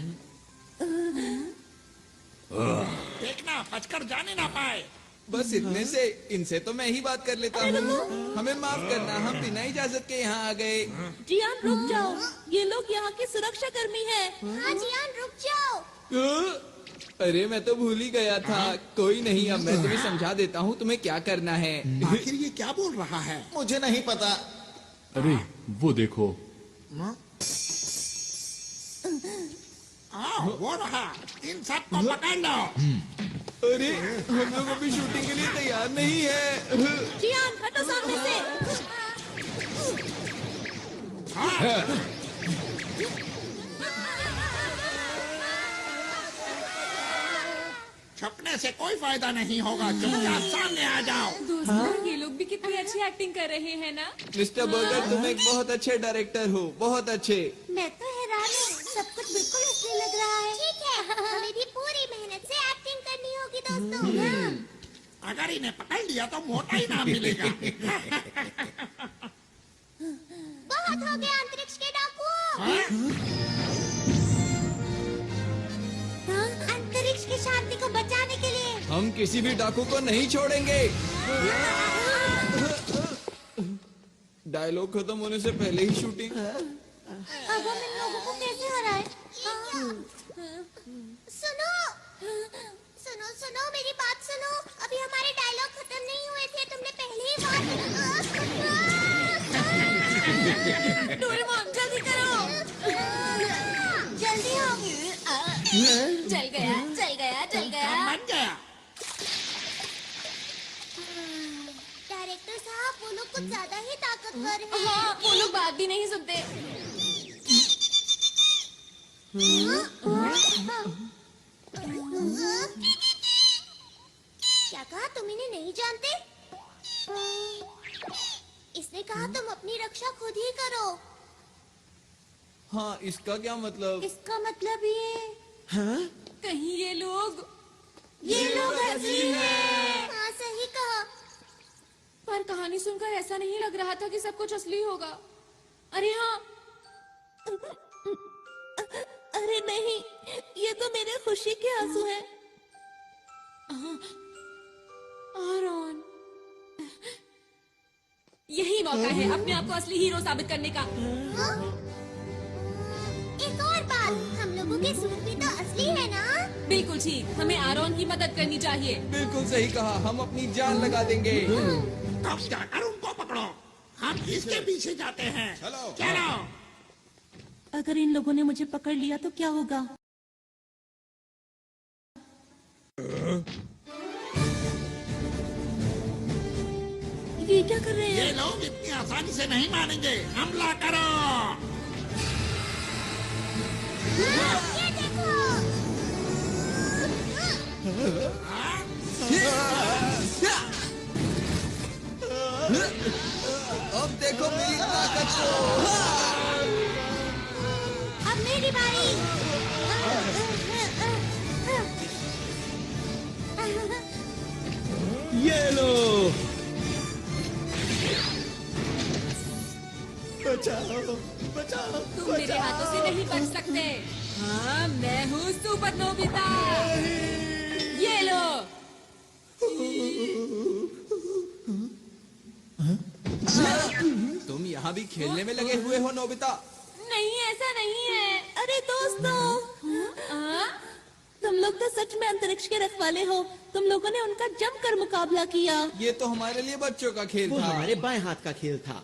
देखना, बचकर जाने ना पाए। बस इतने से, इनसे तो मैं ही बात कर लेता हूँ। हमें माफ करना, हम बिना इजाजत के यहाँ आ गए। जियान, रुक जाओ। ये लोग यहाँ के सुरक्षा कर्मी हैं। हाँ जियान, रुक जाओ। अरे मैं तो भूल ही गया था। कोई नहीं, अब मैं तुम्हें समझा देता हूँ तुम्हें क्या करना है। आखिर ये क्या बोल रहा है? मुझे नहीं पता। अरे वो देखो। वो रहा, इन सब को पकड़ लो। अरे हम लोग अभी शूटिंग के लिए तैयार नहीं है। जियान, हटो सामने से। छुपने से कोई फायदा नहीं होगा, चुपचाप सामने आ जाओ। दोस्तों, ये लोग भी कितनी अच्छी एक्टिंग कर रहे हैं ना। मिस्टर बर्गर, तुम एक बहुत अच्छे डायरेक्टर हो, बहुत अच्छे। मैं तो हैरान हूँ, सब कुछ बिल्कुल असली लग रहा है। ठीक है, हमें भी पूरी मेहनत से एक्टिंग करनी होगी दोस्तों। अगर इन्हें पकड़ लिया तो मोटा ही नाम मिलेगा। बहुत हो गया अंतरिक्ष के डाकुओं। हाँ? अंतरिक्ष की शांति को बचाने के लिए हम किसी भी डाकू को नहीं छोड़ेंगे। डायलॉग खत्म होने से पहले ही शूटिंग। अब हम इन लोगों को कैसे हराएं? सुनो सुनो सुनो मेरी बात सुनो। अभी हमारे डायलॉग खत्म नहीं हुए थे। तुमने पहले ही बात। डोरेमोन जल्दी करो। जल्दी हो। चल गया चल गया चल गया। बन गया। डायरेक्टर साहब वो लोग कुछ ज्यादा ही ताकतवर हैं। हाँ, वो लोग बात भी नहीं सुनते। क्या कहा? तुम इन्हें नहीं जानते? इसने कहा तुम अपनी रक्षा खुद ही करो। हाँ, इसका क्या मतलब? इसका मतलब ये हाँ? कहीं ये लोग असली हैं। हाँ सही कहा। पर कहानी सुनकर ऐसा नहीं लग रहा था कि सब कुछ असली होगा। अरे हाँ, अरे नहीं, ये तो मेरे खुशी के आंसू हैं। आरॉन, यही मौका है अपने आप को असली हीरो साबित करने का। एक और बात, हम लोगों के सूट भी तो असली है ना? बिल्कुल ठीक, हमें आरॉन की मदद करनी चाहिए। बिल्कुल सही कहा, हम अपनी जान लगा देंगे। तब जाकर उनको पकड़ो। हम इसके पीछे जाते हैं। चलो। चलो। अगर इन लोगों ने मुझे पकड़ लिया तो क्या होगा? ये क्या कर रहे ये हैं? लोग इतनी आसानी से नहीं मानेंगे। हमला करो। ये देखो। अब देखो मेरी ताकत को। अब मेरी बारी। ये लो। बचाओ बचाओ। तुम मेरे हाथों से नहीं बच सकते। हाँ, मैं हूँ सुपर नोबिता। ये लो। तुम यहाँ भी खेलने में लगे हुए हो नोबिता? नहीं, ऐसा नहीं है। अरे दोस्तों, तुम लोग तो सच में अंतरिक्ष के रखवाले हो। तुम लोगों ने उनका जमकर मुकाबला किया। ये तो हमारे लिए बच्चों का खेल वो था। हमारे बाएं हाथ का खेल था।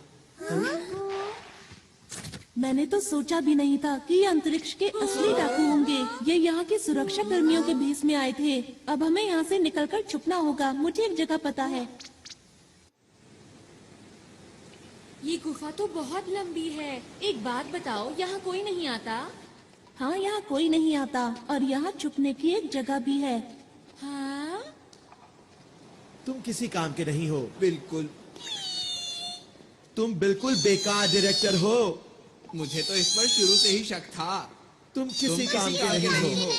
मैंने तो सोचा भी नहीं था कि ये अंतरिक्ष के असली डाकू होंगे। ये यहाँ के सुरक्षा कर्मियों के भेष में आए थे। अब हमें यहाँ से निकलकर छुपना होगा। मुझे एक जगह पता है। ये गुफा तो बहुत लंबी है। एक बात बताओ, यहाँ कोई नहीं आता? हाँ, यहाँ कोई नहीं आता और यहाँ छुपने की एक जगह भी है। हाँ? तुम किसी काम के नहीं हो। बिल्कुल। तुम बिल्कुल बेकार डायरेक्टर हो। मुझे तो इस पर शुरू से ही शक था। तुम किसी काम के नहीं हो। नहीं,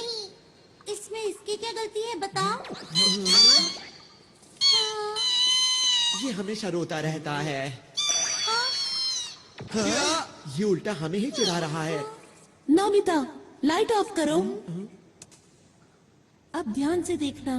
इसमें इसकी क्या गलती है बताओ? ये हमेशा रोता रहता है। हाँ, ये उल्टा हमें ही चिढ़ा रहा है। नोबिता, लाइट ऑफ करो। अब ध्यान से देखना।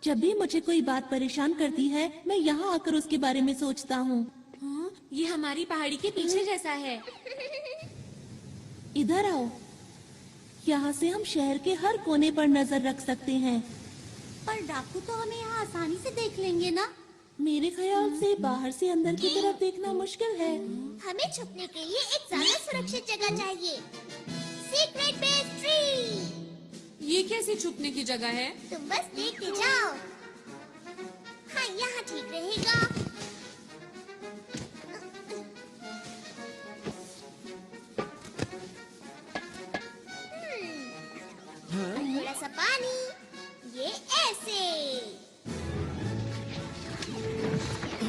जब भी मुझे कोई बात परेशान करती है, मैं यहाँ आकर उसके बारे में सोचता हूँ। हाँ, ये हमारी पहाड़ी के पीछे जैसा है। इधर आओ। यहाँ से हम शहर के हर कोने पर नजर रख सकते हैं। पर डाकू तो हमें यहाँ आसानी से देख लेंगे ना? मेरे ख्याल से बाहर से अंदर की तरफ देखना मुश्किल है। हमें छुपने के लिए एक ज्यादा सुरक्षित जगह चाहिए। Secret base tree. ये कैसी छुपने की जगह है? तुम बस देखते जाओ। हाँ, यहाँ ठीक रहेगा। थोड़ा सा पानी, ये ऐसे।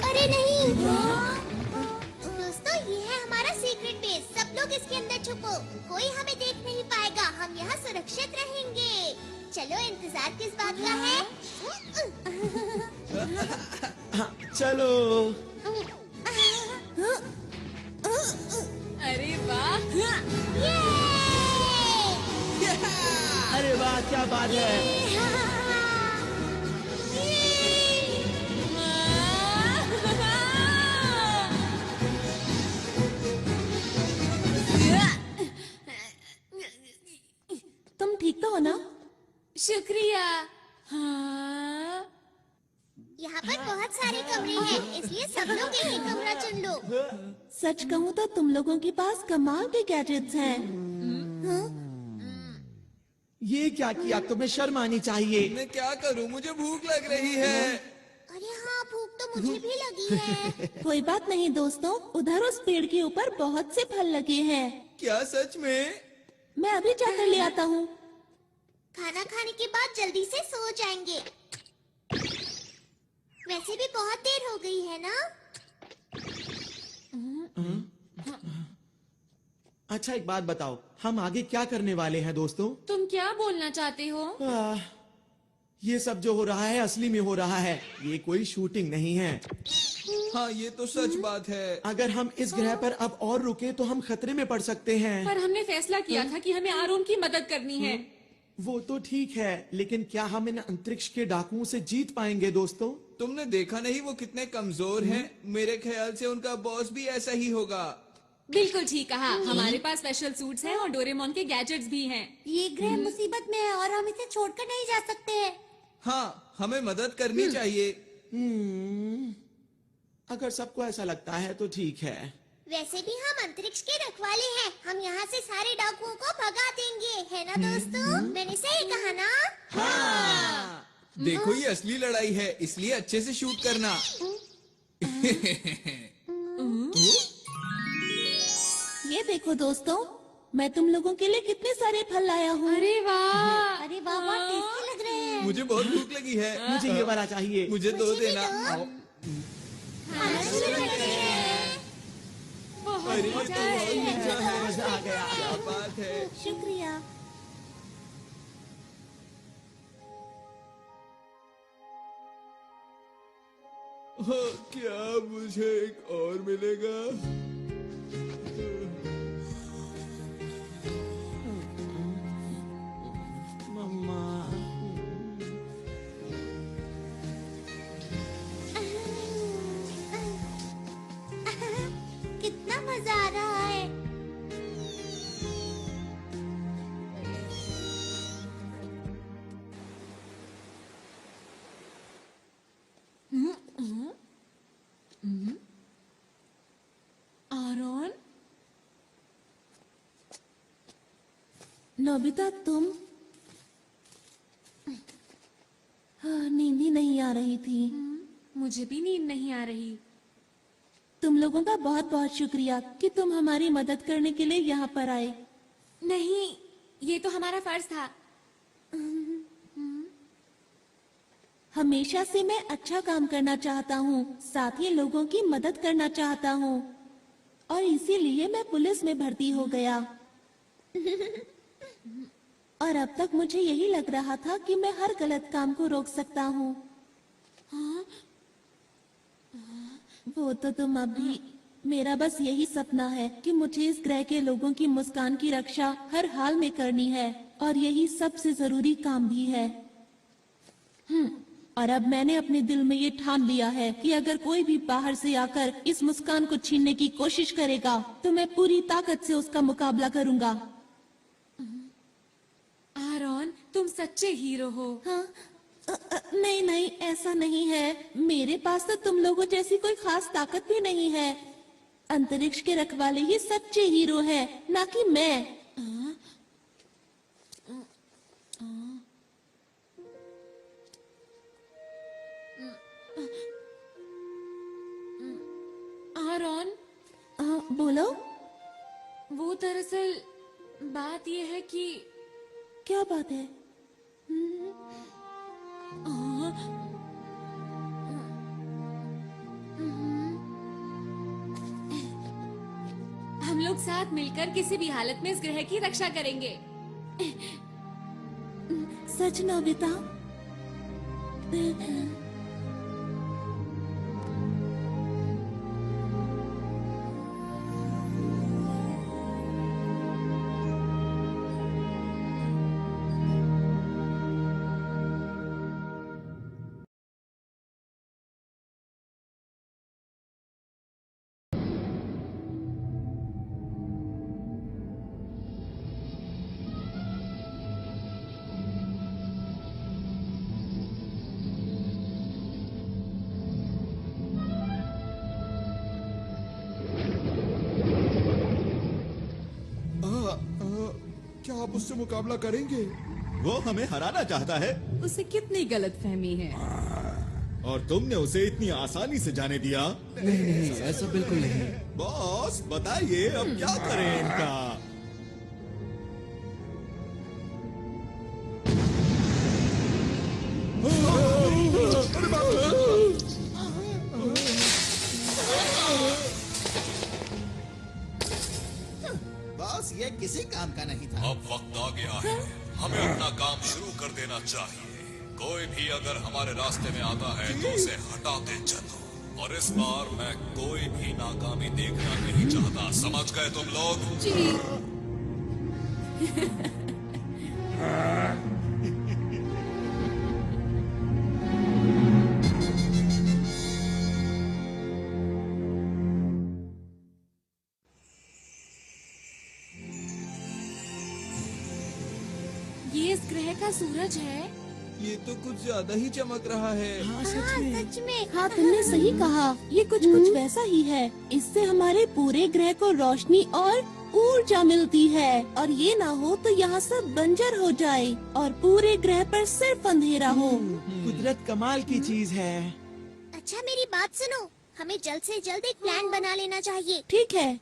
अरे नहीं, तो लोग इसके अंदर छुपो, कोई हमें देख नहीं पाएगा, हम यहाँ सुरक्षित रहेंगे। चलो, इंतजार किस बात का है? हाँ, चलो। अरे वाह! अरे वाह, क्या बात है। तुम ठीक तो हो ना? शुक्रिया। हाँ। यहाँ पर बहुत सारे कमरे हैं, इसलिए सब लोग एक एक कमरा चुन लो। सच कहूँ तो तुम लोगों के पास कमाल के गैजेट्स हैं। ये क्या किया? तुम्हें शर्म आनी चाहिए। मैं क्या करूं, मुझे भूख लग रही है। अरे हाँ, भूख तो मुझे भी लगी है। कोई बात नहीं दोस्तों, उधर उस पेड़ के ऊपर बहुत से फल लगे हैं। क्या सच में? मैं अभी जाकर ले आता हूँ। खाना खाने के बाद जल्दी से सो जाएंगे। वैसे भी बहुत देर हो गई है ना? अच्छा, एक बात बताओ, हम आगे क्या करने वाले हैं दोस्तों? तुम क्या बोलना चाहते हो? ये सब जो हो रहा है असली में हो रहा है, ये कोई शूटिंग नहीं है। हाँ, ये तो सच बात है। अगर हम इस ग्रह पर अब और रुके तो हम खतरे में पड़ सकते हैं। पर हमने फैसला किया था कि हमें आरोन की मदद करनी है। वो तो ठीक है, लेकिन क्या हम इन अंतरिक्ष के डाकुओं से जीत पाएंगे दोस्तों? तुमने देखा नहीं वो कितने कमजोर हैं? मेरे ख्याल से उनका बॉस भी ऐसा ही होगा। बिल्कुल ठीक कहा। हमारे पास स्पेशल सूट्स हैं और डोरेमोन के गैजेट्स भी हैं। ये ग्रह मुसीबत में है और हम इसे छोड़कर नहीं जा सकते। हाँ, हमें मदद करनी चाहिए। अगर सबको ऐसा लगता है तो ठीक है। वैसे भी हम अंतरिक्ष के रखवाले हैं, हम यहाँ से सारे डाकुओं को भगा देंगे, है ना दोस्तों? मैंने सही कहा ना? हाँ। देखो, ये असली लड़ाई है, इसलिए अच्छे से शूट करना। ये देखो दोस्तों, मैं तुम लोगों के लिए कितने सारे फल लाया हूँ। अरे वाह! अरे वाह, बहुत टेस्टी लग रहे हैं। मुझे बहुत भूख लगी है। मुझे ये वाला चाहिए। मुझे दो मुझे भी देना। दो। आओ। खाना शुरू करते हैं। बहुत अरे, मजा है। मजा आ गया। क्या बात है। शुक्रिया। हाँ, क्या मुझे एक और मिलेगा? मम्मा। कितना मजा आ रहा है। आरोन, नोबिता, तुम? हाँ, नींद ही नहीं आ रही थी। मुझे भी नींद नहीं आ रही। तुम लोगों का बहुत बहुत शुक्रिया कि तुम हमारी मदद करने के लिए यहाँ पर आए। नहीं, ये तो हमारा फर्ज था। हमेशा से मैं अच्छा काम करना चाहता हूँ, साथ ही लोगों की मदद करना चाहता हूँ, और इसीलिए मैं पुलिस में भर्ती हो गया। और अब तक मुझे यही लग रहा था कि मैं हर गलत काम को रोक सकता हूँ। वो तो तुम अभी, मेरा बस यही सपना है कि मुझे इस ग्रह के लोगों की मुस्कान की रक्षा हर हाल में करनी है, और यही सबसे जरूरी काम भी है। और अब मैंने अपने दिल में ये ठान लिया है कि अगर कोई भी बाहर से आकर इस मुस्कान को छीनने की कोशिश करेगा तो मैं पूरी ताकत से उसका मुकाबला करूंगा। आरोन, तुम सच्चे हीरो हो। हाँ? नहीं नहीं, ऐसा नहीं है। मेरे पास तो तुम लोगों जैसी कोई खास ताकत भी नहीं है। अंतरिक्ष के रखवाले ही सच्चे हीरो हैं, ना कि मैं। आरोन, बोलो। वो दरअसल बात ये है कि क्या बात है? हम लोग लोग साथ मिलकर किसी भी हालत में इस ग्रह की रक्षा करेंगे। सच नोबिता? क्या आप उससे मुकाबला करेंगे? वो हमें हराना चाहता है उसे कितनी गलतफहमी है। और तुमने उसे इतनी आसानी से जाने दिया। नहीं, ऐसा बिल्कुल नहीं। बॉस बताइए अब क्या करें इनका? बॉस ये किसी काम का नहीं था। अब वक्त आ गया है, हमें अपना काम शुरू कर देना चाहिए। कोई भी अगर हमारे रास्ते में आता है तो उसे हटाते चलो। और इस बार मैं कोई भी नाकामी देखना नहीं चाहता, समझ गए तुम लोग? जी। ये इस ग्रह का सूरज है। ये तो कुछ ज्यादा ही चमक रहा है। हाँ सच में। हाँ तुमने सही कहा, ये कुछ वैसा ही है। इससे हमारे पूरे ग्रह को रोशनी और ऊर्जा मिलती है, और ये ना हो तो यहाँ सब बंजर हो जाए और पूरे ग्रह पर सिर्फ अंधेरा हो। कुदरत कमाल की चीज है। अच्छा मेरी बात सुनो, हमें जल्द से जल्द एक प्लान बना लेना चाहिए। ठीक है।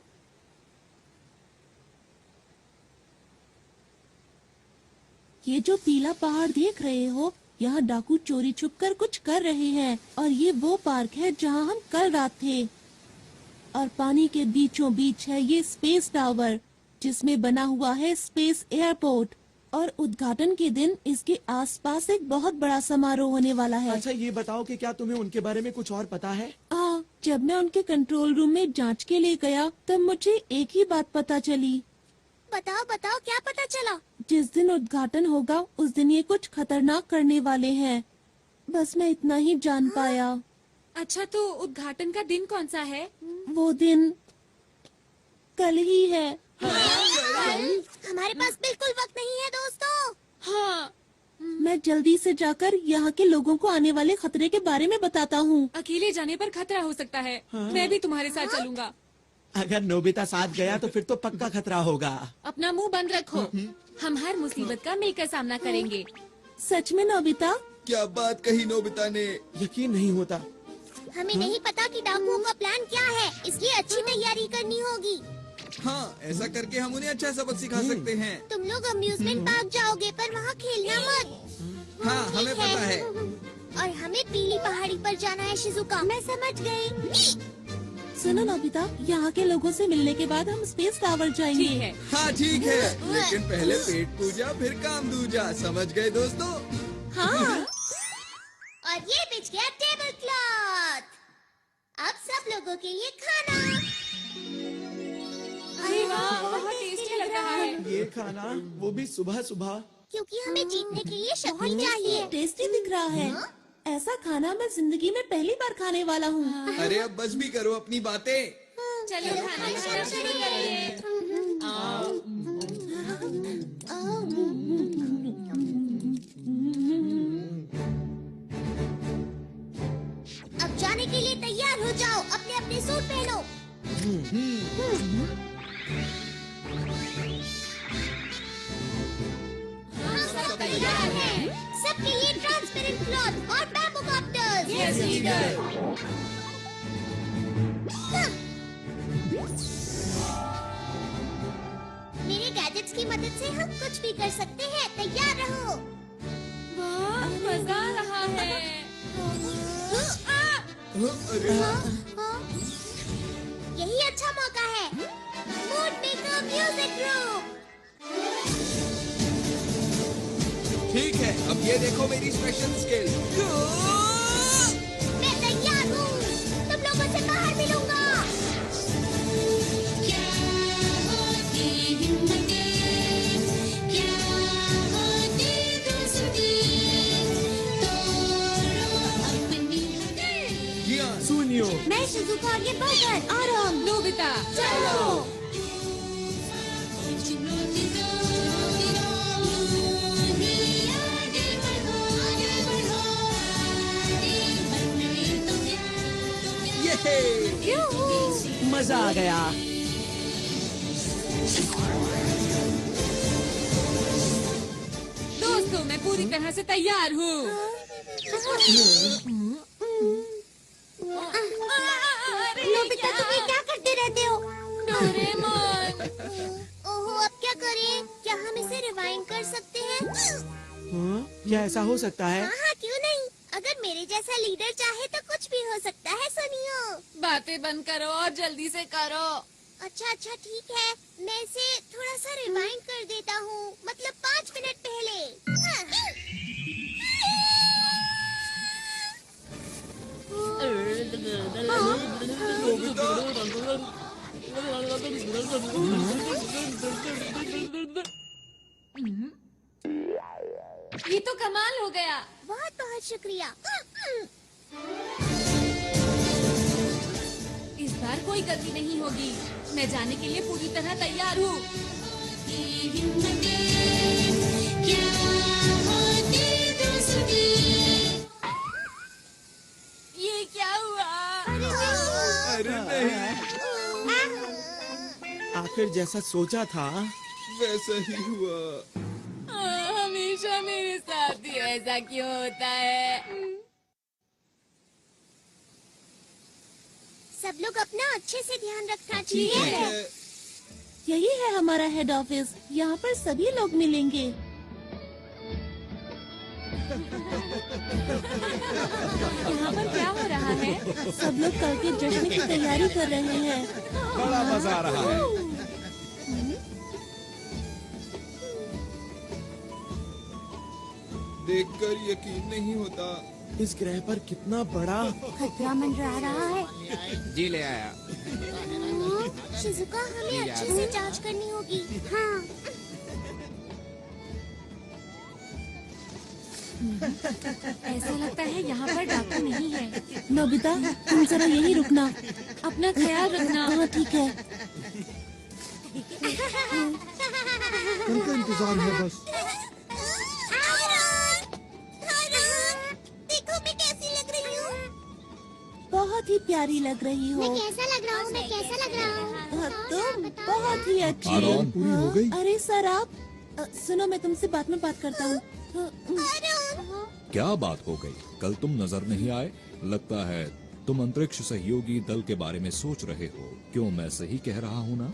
ये जो पीला पहाड़ देख रहे हो, यहाँ डाकू चोरी छुपकर कुछ कर रहे हैं, और ये वो पार्क है जहाँ हम कल रात थे। और पानी के बीचों बीच है ये स्पेस टावर, जिसमें बना हुआ है स्पेस एयरपोर्ट। और उद्घाटन के दिन इसके आसपास एक बहुत बड़ा समारोह होने वाला है। अच्छा ये बताओ कि क्या तुम्हें उनके बारे में कुछ और पता है? जब मैं उनके कंट्रोल रूम में जांच के लिए गया तब मुझे एक ही बात पता चली। बताओ बताओ क्या पता चला? जिस दिन उद्घाटन होगा उस दिन ये कुछ खतरनाक करने वाले हैं। बस मैं इतना ही जान पाया। अच्छा तो उद्घाटन का दिन कौन सा है? वो दिन कल ही है। हमारे पास बिल्कुल वक्त नहीं है दोस्तों। हाँ। मैं जल्दी से जाकर यहाँ के लोगों को आने वाले खतरे के बारे में बताता हूँ। अकेले जाने पर खतरा हो सकता है। मैं भी तुम्हारे साथ चलूंगा। अगर नोबिता साथ गया तो फिर तो पक्का खतरा होगा। अपना मुंह बंद रखो। हम हर मुसीबत का मिलकर सामना करेंगे। सच में नोबिता? क्या बात कही नोबिता ने। यकीन नहीं होता। हमें नहीं पता कि डाकुओं का प्लान क्या है, इसलिए अच्छी तैयारी करनी होगी। हाँ ऐसा करके हम उन्हें अच्छा सबक सिखा सकते हैं। तुम लोग अम्यूजमेंट पार्क जाओगे पर वहाँ खेलना मत। हाँ हमें पता है। और हमें पीली पहाड़ी पर जाना है शिजुका। मैं समझ गई। सुनो नोबिता, यहाँ के लोगों से मिलने के बाद हम स्पेस टावर जाएंगे। ठीक है। हाँ ठीक है, लेकिन पहले पेट पूजा फिर काम दूजा, समझ गए दोस्तों? हाँ। और ये बिछ गया टेबल क्लॉथ। अब सब लोगों के लिए खाना। अरे वाह, बहुत टेस्टी लग रहा है। ये खाना वो भी सुबह सुबह। क्योंकि हमें जीतने के लिए शक्ति चाहिए। टेस्टी दिख रहा है। ऐसा खाना मैं जिंदगी में पहली बार खाने वाला हूँ। अरे अब बस भी करो अपनी बातें। चलो खाना शुरू करिए। अब जाने के लिए तैयार हो जाओ, अपने अपने सूट पहनो। हम सब तैयार हैं। सबके लिए ट्रांसपेरेंट क्लॉथ और बैम्बू कॉप्टर्स। Yes leader. मेरे गैजेट्स की मदद से हम कुछ भी कर सकते हैं। तैयार रहो। वाह, मजा आ रहा है। अरे यही अच्छा मौका है। Woodpecker music group. ठीक है, अब ये देखो मेरी स्पेशल स्किल। मैं तैयार हूँ, तुम लोगों से बाहर मिलूंगा। क्या होती हिम्मतें, क्या होती दोस्ती, तोड़ो अपनी हदें। जियान, सुनियो, मैं शिजुका, ये बर्गर, आराम, नोबिता चलो। ये मजा आ गया। दोस्तों, मैं पूरी तरह से तैयार हूँ। नोबिता, तुम ये क्या करते रहते हो? डोरेमोन। ओहो, अब क्या करें? क्या हम इसे रिवाइंड कर सकते हैं? हाँ? क्या ऐसा हो सकता है? हाँ, क्यों नहीं? अगर मेरे जैसा लीडर चाहे तो कुछ भी हो सकता है। सुनियो। बातें बंद करो और जल्दी से करो। अच्छा अच्छा, ठीक है, मैं इसे थोड़ा सा रिवाइंड कर देता हूँ, मतलब 5 मिनट पहले। ये तो कमाल हो गया। बहुत बहुत शुक्रिया। इस बार कोई गलती नहीं होगी। मैं जाने के लिए पूरी तरह तैयार हूँ। ये क्या हुआ? अरे नहीं, आखिर जैसा सोचा था वैसा ही हुआ। हमेशा मेरे साथ ही ऐसा क्यों होता है? सब लोग अपना अच्छे से ध्यान रखना ठीक चाहिए। है, यही है हमारा हेड ऑफिस। यहाँ पर सभी लोग मिलेंगे। यहाँ पर क्या हो रहा है? सब लोग कल के जश्न की तैयारी कर रहे हैं। बड़ा मजा आ रहा है। देखकर यकीन नहीं होता। इस ग्रह पर कितना बड़ा खतरा मंडरा रहा है। जी ले आया। शिजुका, हमें अच्छे से जांच करनी होगी। हाँ। ऐसा लगता है यहाँ पर डाकू नहीं है। नोबिता, तुम जरा यहीं रुकना। अपना ख्याल रखना। हाँ, ठीक है। उनका इंतजार है बस। देखो मैं कैसी लग रही हूँ। बहुत ही प्यारी लग रही हो। मैं कैसा लग रहा हूँ? मैं कैसा लग रहा हूँ? तुम बहुत ही अच्छी। आरोन, पूरी हो गई? अरे सर, आप सुनो, मैं तुमसे बाद में बात करता हूँ। क्या बात हो गई? कल तुम नजर नहीं आए। लगता है तुम अंतरिक्ष सहयोगी दल के बारे में सोच रहे हो। क्यों, मैं सही कह रहा हूँ ना?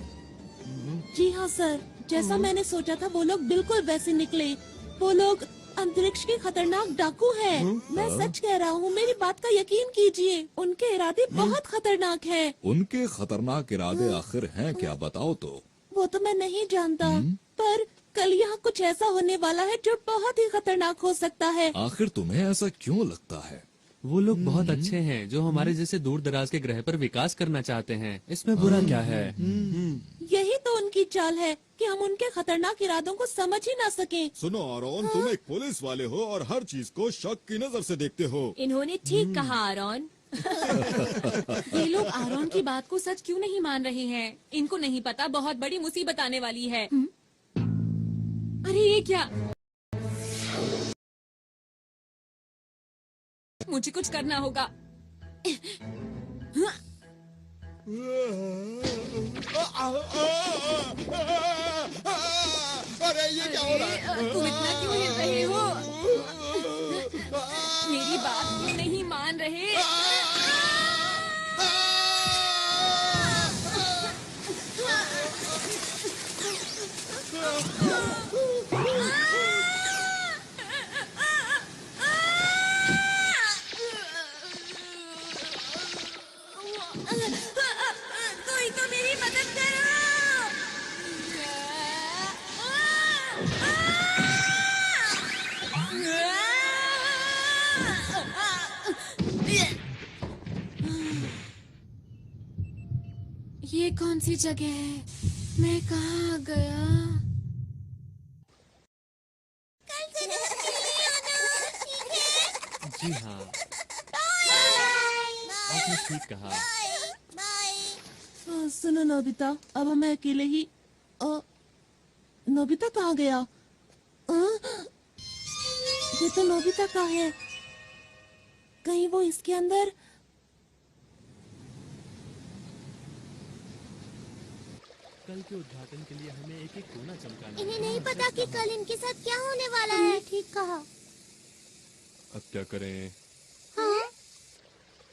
जी हाँ सर, जैसा मैंने सोचा था वो लोग बिल्कुल वैसे निकले। वो लोग अंतरिक्ष के खतरनाक डाकू हैं। मैं सच कह रहा हूँ, मेरी बात का यकीन कीजिए। उनके इरादे बहुत खतरनाक हैं। उनके खतरनाक इरादे आखिर हैं क्या, बताओ तो। वो तो मैं नहीं जानता, पर कल यहाँ कुछ ऐसा होने वाला है जो बहुत ही खतरनाक हो सकता है। आखिर तुम्हें ऐसा क्यों लगता है? वो लोग बहुत अच्छे हैं जो हमारे जैसे दूर दराज के ग्रह पर विकास करना चाहते हैं। इसमें बुरा क्या है? यही तो उनकी चाल है कि हम उनके खतरनाक इरादों को समझ ही ना सके। सुनो आरोन, तुम एक पुलिस वाले हो और हर चीज को शक की नजर से देखते हो। इन्होंने ठीक कहा आरोन। ये लोग आरोन की बात को सच क्यों नहीं मान रहे हैं? इनको नहीं पता बहुत बड़ी मुसीबत आने वाली है। अरे ये क्या? मुझे कुछ करना होगा। अरे ये क्या हो रहा है? तुम इतना क्यों हिल रहे हो? मेरी बात क्यों नहीं मान रहे? कोई तो मेरी मदद करो। ये कौन सी जगह है? मैं कहाँ आ गया? जी हाँ, आपने ठीक कहा। सुनो नोबिता, अब हमें अकेले ही नोबिता कहाँ गया? ये तो नोबिता का है। कहीं वो इसके अंदर? कल के उद्घाटन के लिए हमें एक एक कोना चमकाना है। इन्हें नहीं पता कि कल इनके साथ क्या होने वाला है। ठीक कहा। अब क्या करें? हाँ?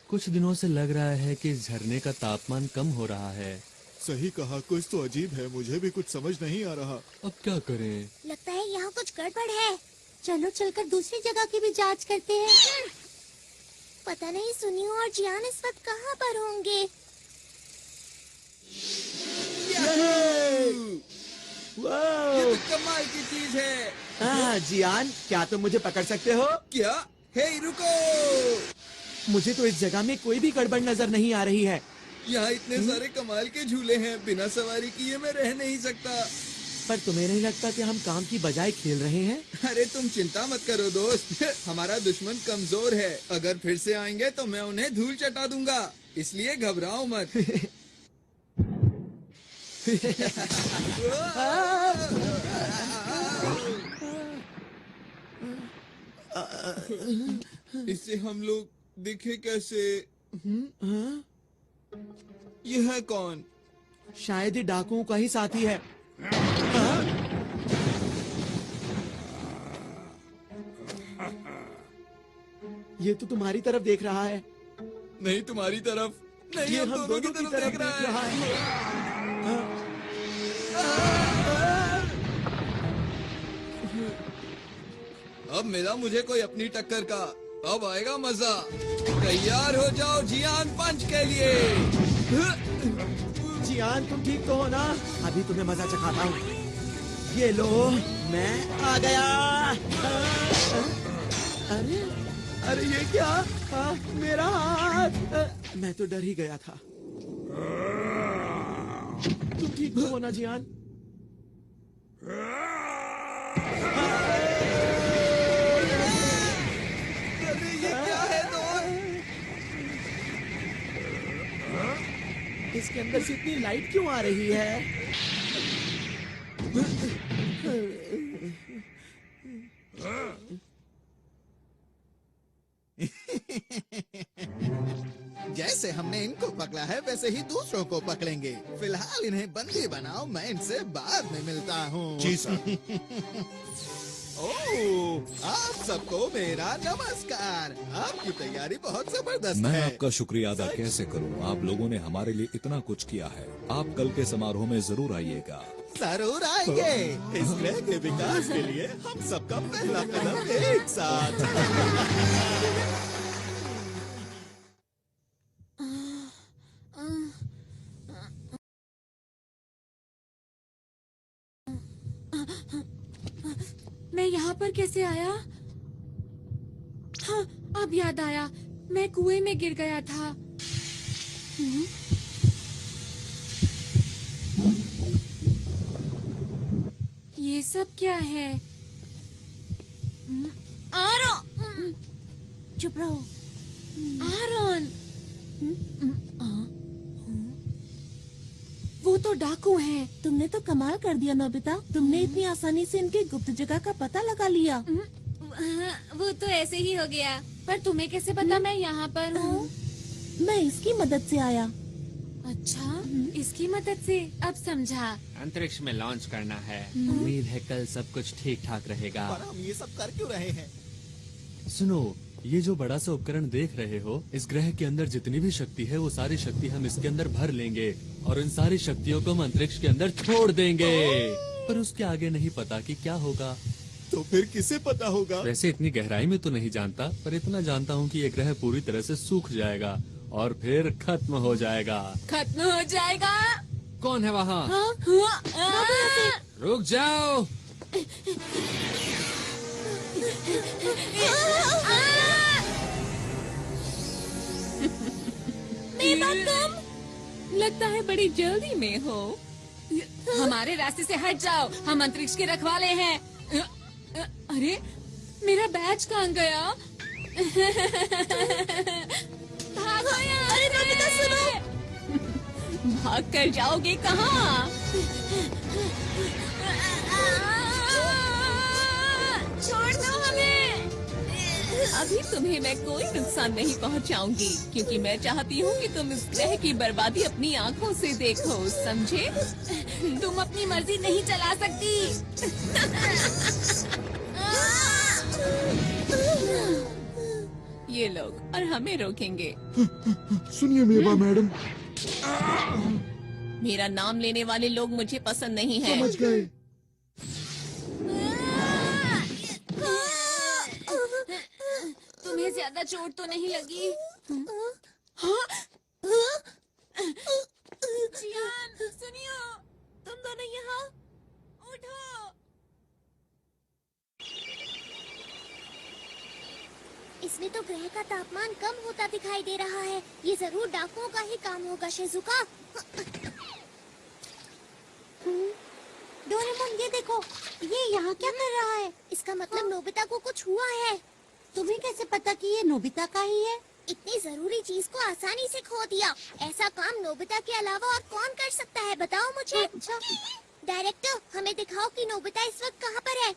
कुछ दिनों से लग रहा है कि इस झरने का तापमान कम हो रहा है। सही कहा, कुछ तो अजीब है, मुझे भी कुछ समझ नहीं आ रहा। अब क्या करें? लगता है यहाँ कुछ गड़बड़ है। चलो चलकर दूसरी जगह की भी जांच करते हैं। पता नहीं सुनियो और जियान इस वक्त कहाँ पर होंगे। ये तो कमाल की चीज है। जियान, क्या तुम मुझे पकड़ सकते हो? क्या? हे रुको! मुझे तो इस जगह में कोई भी गड़बड़ नजर नहीं आ रही है। यहाँ इतने सारे कमाल के झूले हैं, बिना सवारी किए मैं रह नहीं सकता। पर तुम्हें नहीं लगता कि हम काम की बजाय खेल रहे हैं? अरे तुम चिंता मत करो दोस्त, हमारा दुश्मन कमजोर है। अगर फिर से आएंगे तो मैं उन्हें धूल चटा दूंगा, इसलिए घबराओ मत। इससे हम लोग दिखे कैसे? यह है कौन? शायद ही डाकुओं का ही साथी है। ये तो तुम्हारी तरफ देख रहा है। नहीं, तुम्हारी तरफ नहीं, ये हम दोनों की तरफ देख रहा है। अब मिला मुझे कोई अपनी टक्कर का, अब आएगा मजा। तैयार हो जाओ जियान पंच के लिए। जियान, तुम ठीक तो हो ना? अभी तुम्हें मजा चखाता हूँ। ये लो, मैं आ गया। अरे अरे ये क्या? मेरा हाथ! मैं तो डर ही गया था। तुम ठीक तो हो ना जियान? अरे ये क्या है दोस्त? इसके अंदर से इतनी लाइट क्यों आ रही है? जैसे हमने इनको पकड़ा है वैसे ही दूसरों को पकड़ेंगे। फिलहाल इन्हें बंदी बनाओ, मैं इनसे बाद में मिलता हूँ। जी सर। ओह, आप सबको मेरा नमस्कार। आपकी तैयारी बहुत जबरदस्त मैं है। आपका शुक्रिया अदा कैसे करूं? आप लोगों ने हमारे लिए इतना कुछ किया है। आप कल के समारोह में जरूर आइएगा। जरूर आएंगे। इस ग्रह के विकास के लिए हम सबका पहला कदम एक साथ। मैं यहाँ पर कैसे आया? हाँ, अब याद आया, मैं कुएं में गिर गया था। ये सब क्या है? आरोन! चुप रहो। आरोन! वो तो डाकू हैं। तुमने तो कमाल कर दिया नोबिता। तुमने इतनी आसानी से इनकी गुप्त जगह का पता लगा लिया। वो तो ऐसे ही हो गया। पर तुम्हें कैसे पता मैं यहाँ पर हूँ? मैं इसकी मदद से आया। अच्छा, इसकी मदद से, अब समझा। अंतरिक्ष में लॉन्च करना है। उम्मीद है कल सब कुछ ठीक ठाक रहेगा। पर हम ये सब कर क्यों रहे हैं? सुनो, ये जो बड़ा सा उपकरण देख रहे हो, इस ग्रह के अंदर जितनी भी शक्ति है वो सारी शक्ति हम इसके अंदर भर लेंगे और इन सारी शक्तियों को हम अंतरिक्ष के अंदर छोड़ देंगे। पर उसके आगे नहीं पता कि क्या होगा। तो फिर किसे पता होगा? वैसे इतनी गहराई में तो नहीं जानता, पर इतना जानता हूँ कि ये ग्रह पूरी तरह से सूख जाएगा और फिर खत्म हो जाएगा। खत्म हो जाएगा? कौन है वहाँ? रुक जाओ। मेरी बात लगता है बड़ी जल्दी में हो। हमारे रास्ते से हट जाओ, हम अंतरिक्ष के रखवाले हैं। अरे मेरा बैच कहाँ गया? भागो यहाँ अरे नोबिता सुनो। भाग कर जाओगे कहाँ? छोड़ दो हमें। अभी तुम्हें मैं कोई नुकसान नहीं पहुंचाऊंगी, क्योंकि मैं चाहती हूँ कि तुम इस ग्रह की बर्बादी अपनी आंखों से देखो, समझे? तुम अपनी मर्जी नहीं चला सकती। ये लोग और हमें रोकेंगे। सुनिए मेवा मैडम, मेरा नाम लेने वाले लोग मुझे पसंद नहीं है। समझ गए। तुम्हें ज्यादा चोट तो नहीं लगी? जियान, सुनियो, तुम दोनों यहाँ उठो। इसमें तो ग्रह का तापमान कम होता दिखाई दे रहा है। ये जरूर डाकुओं का ही काम होगा, शिजुका। डोरेमोन, ये देखो, ये यहाँ क्या कर रहा है? इसका मतलब नोबिता को कुछ हुआ है। तुम्हें कैसे पता कि ये नोबिता का ही है? इतनी जरूरी चीज को आसानी से खो दिया। ऐसा काम नोबिता के अलावा और कौन कर सकता है, बताओ मुझे। अच्छा। डायरेक्टर, हमें दिखाओ कि नोबिता इस वक्त कहाँ पर है।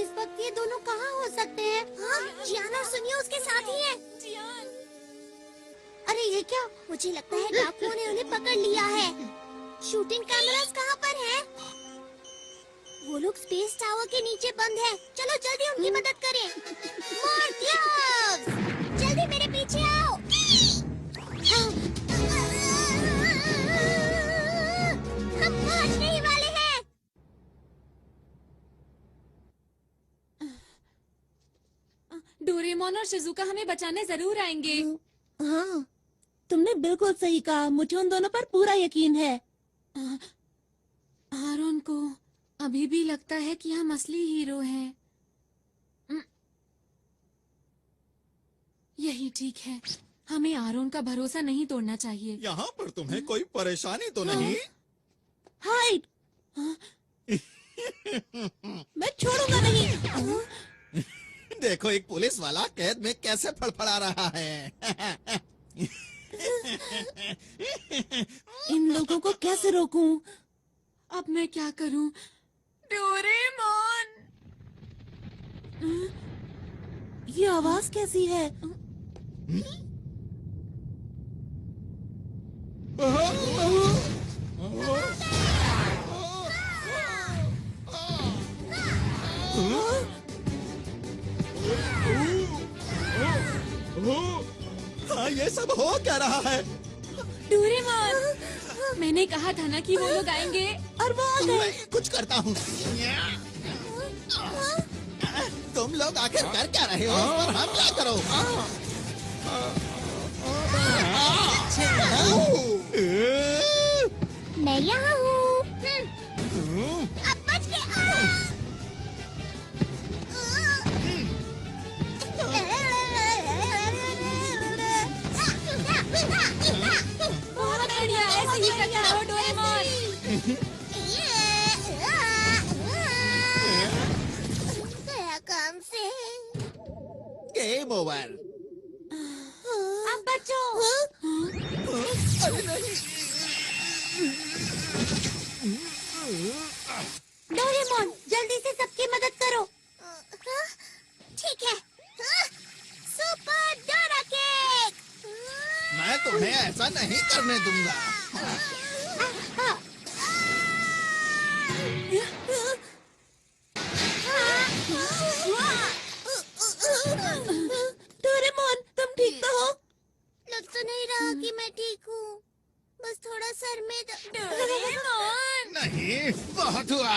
इस वक्त ये दोनों कहाँ हो सकते हैं? हाँ, जियान और सुनियो उसके साथ ही हैं। जियान, अरे ये क्या? मुझे लगता है डाकुओं ने उन्हें पकड़ लिया है। शूटिंग कैमरास कहाँ पर है? वो लोग स्पेस टावर के नीचे बंद है। चलो जल्दी उनकी मदद करें। मोर्टियस, जल्दी मेरे पीछे आओ। हम पहुंचने ही वाले हैं। डोरेमोन और शिजुका हमें बचाने जरूर आएंगे। हाँ, तुमने बिल्कुल सही कहा। मुझे उन दोनों पर पूरा यकीन है। आरोन को अभी भी लगता है कि हम असली हीरो हैं। यही ठीक है। हमें आरोन का भरोसा नहीं तोड़ना चाहिए। यहाँ पर तुम्हें कोई परेशानी तो नहीं? हाइड, मैं छोड़ूंगा नहीं। देखो, एक पुलिस वाला कैद में कैसे फड़फड़ा रहा है। इन लोगों को कैसे रोकूं? अब मैं क्या करूं? डोरेमोन! ये आवाज कैसी है? हाँ, ये सब हो क्या रहा है? डोरेमोन, मैंने कहा था ना कि वो लोग आएंगे। और वो आ गए। मैं कुछ करता हूँ। तुम लोग आखिर कर क्या रहे हो? इस पर हमला करो। मैं यहाँ हूँ। अब बच के बहुत बढ़िया, ऐसे ही करते रहो डोरेमोन। गया काम से। Game over. अब बचो। डोरेमोन, जल्दी से सबकी मदद करो। ठीक है। Super Dora cake. मैं तुम्हें ऐसा नहीं करने दूंगा। डोरेमोन, तुम ठीक तो हो? लग तो नहीं रहा कि मैं ठीक हूँ। बस थोड़ा सर में डोरेमोन! नहीं, बहुत हुआ।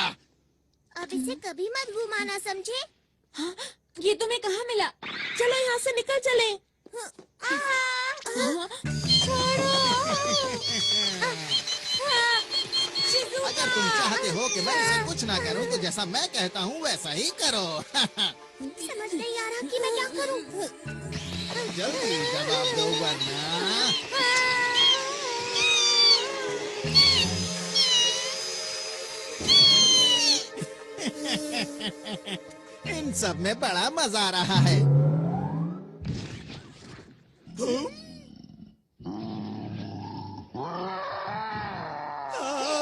अब इसे कभी मत घुमाना, समझे? हाँ, ये तुम्हें कहाँ मिला? चलो यहाँ से निकल चले। अगर तुम चाहते हो कि मैं इसे कुछ ना करूं, तो जैसा मैं कहता हूँ वैसा ही करो। समझ नहीं आ रहा कि मैं क्या करूँ। जल्दी जवाब दो वरना। इन सब में बड़ा मजा आ रहा है।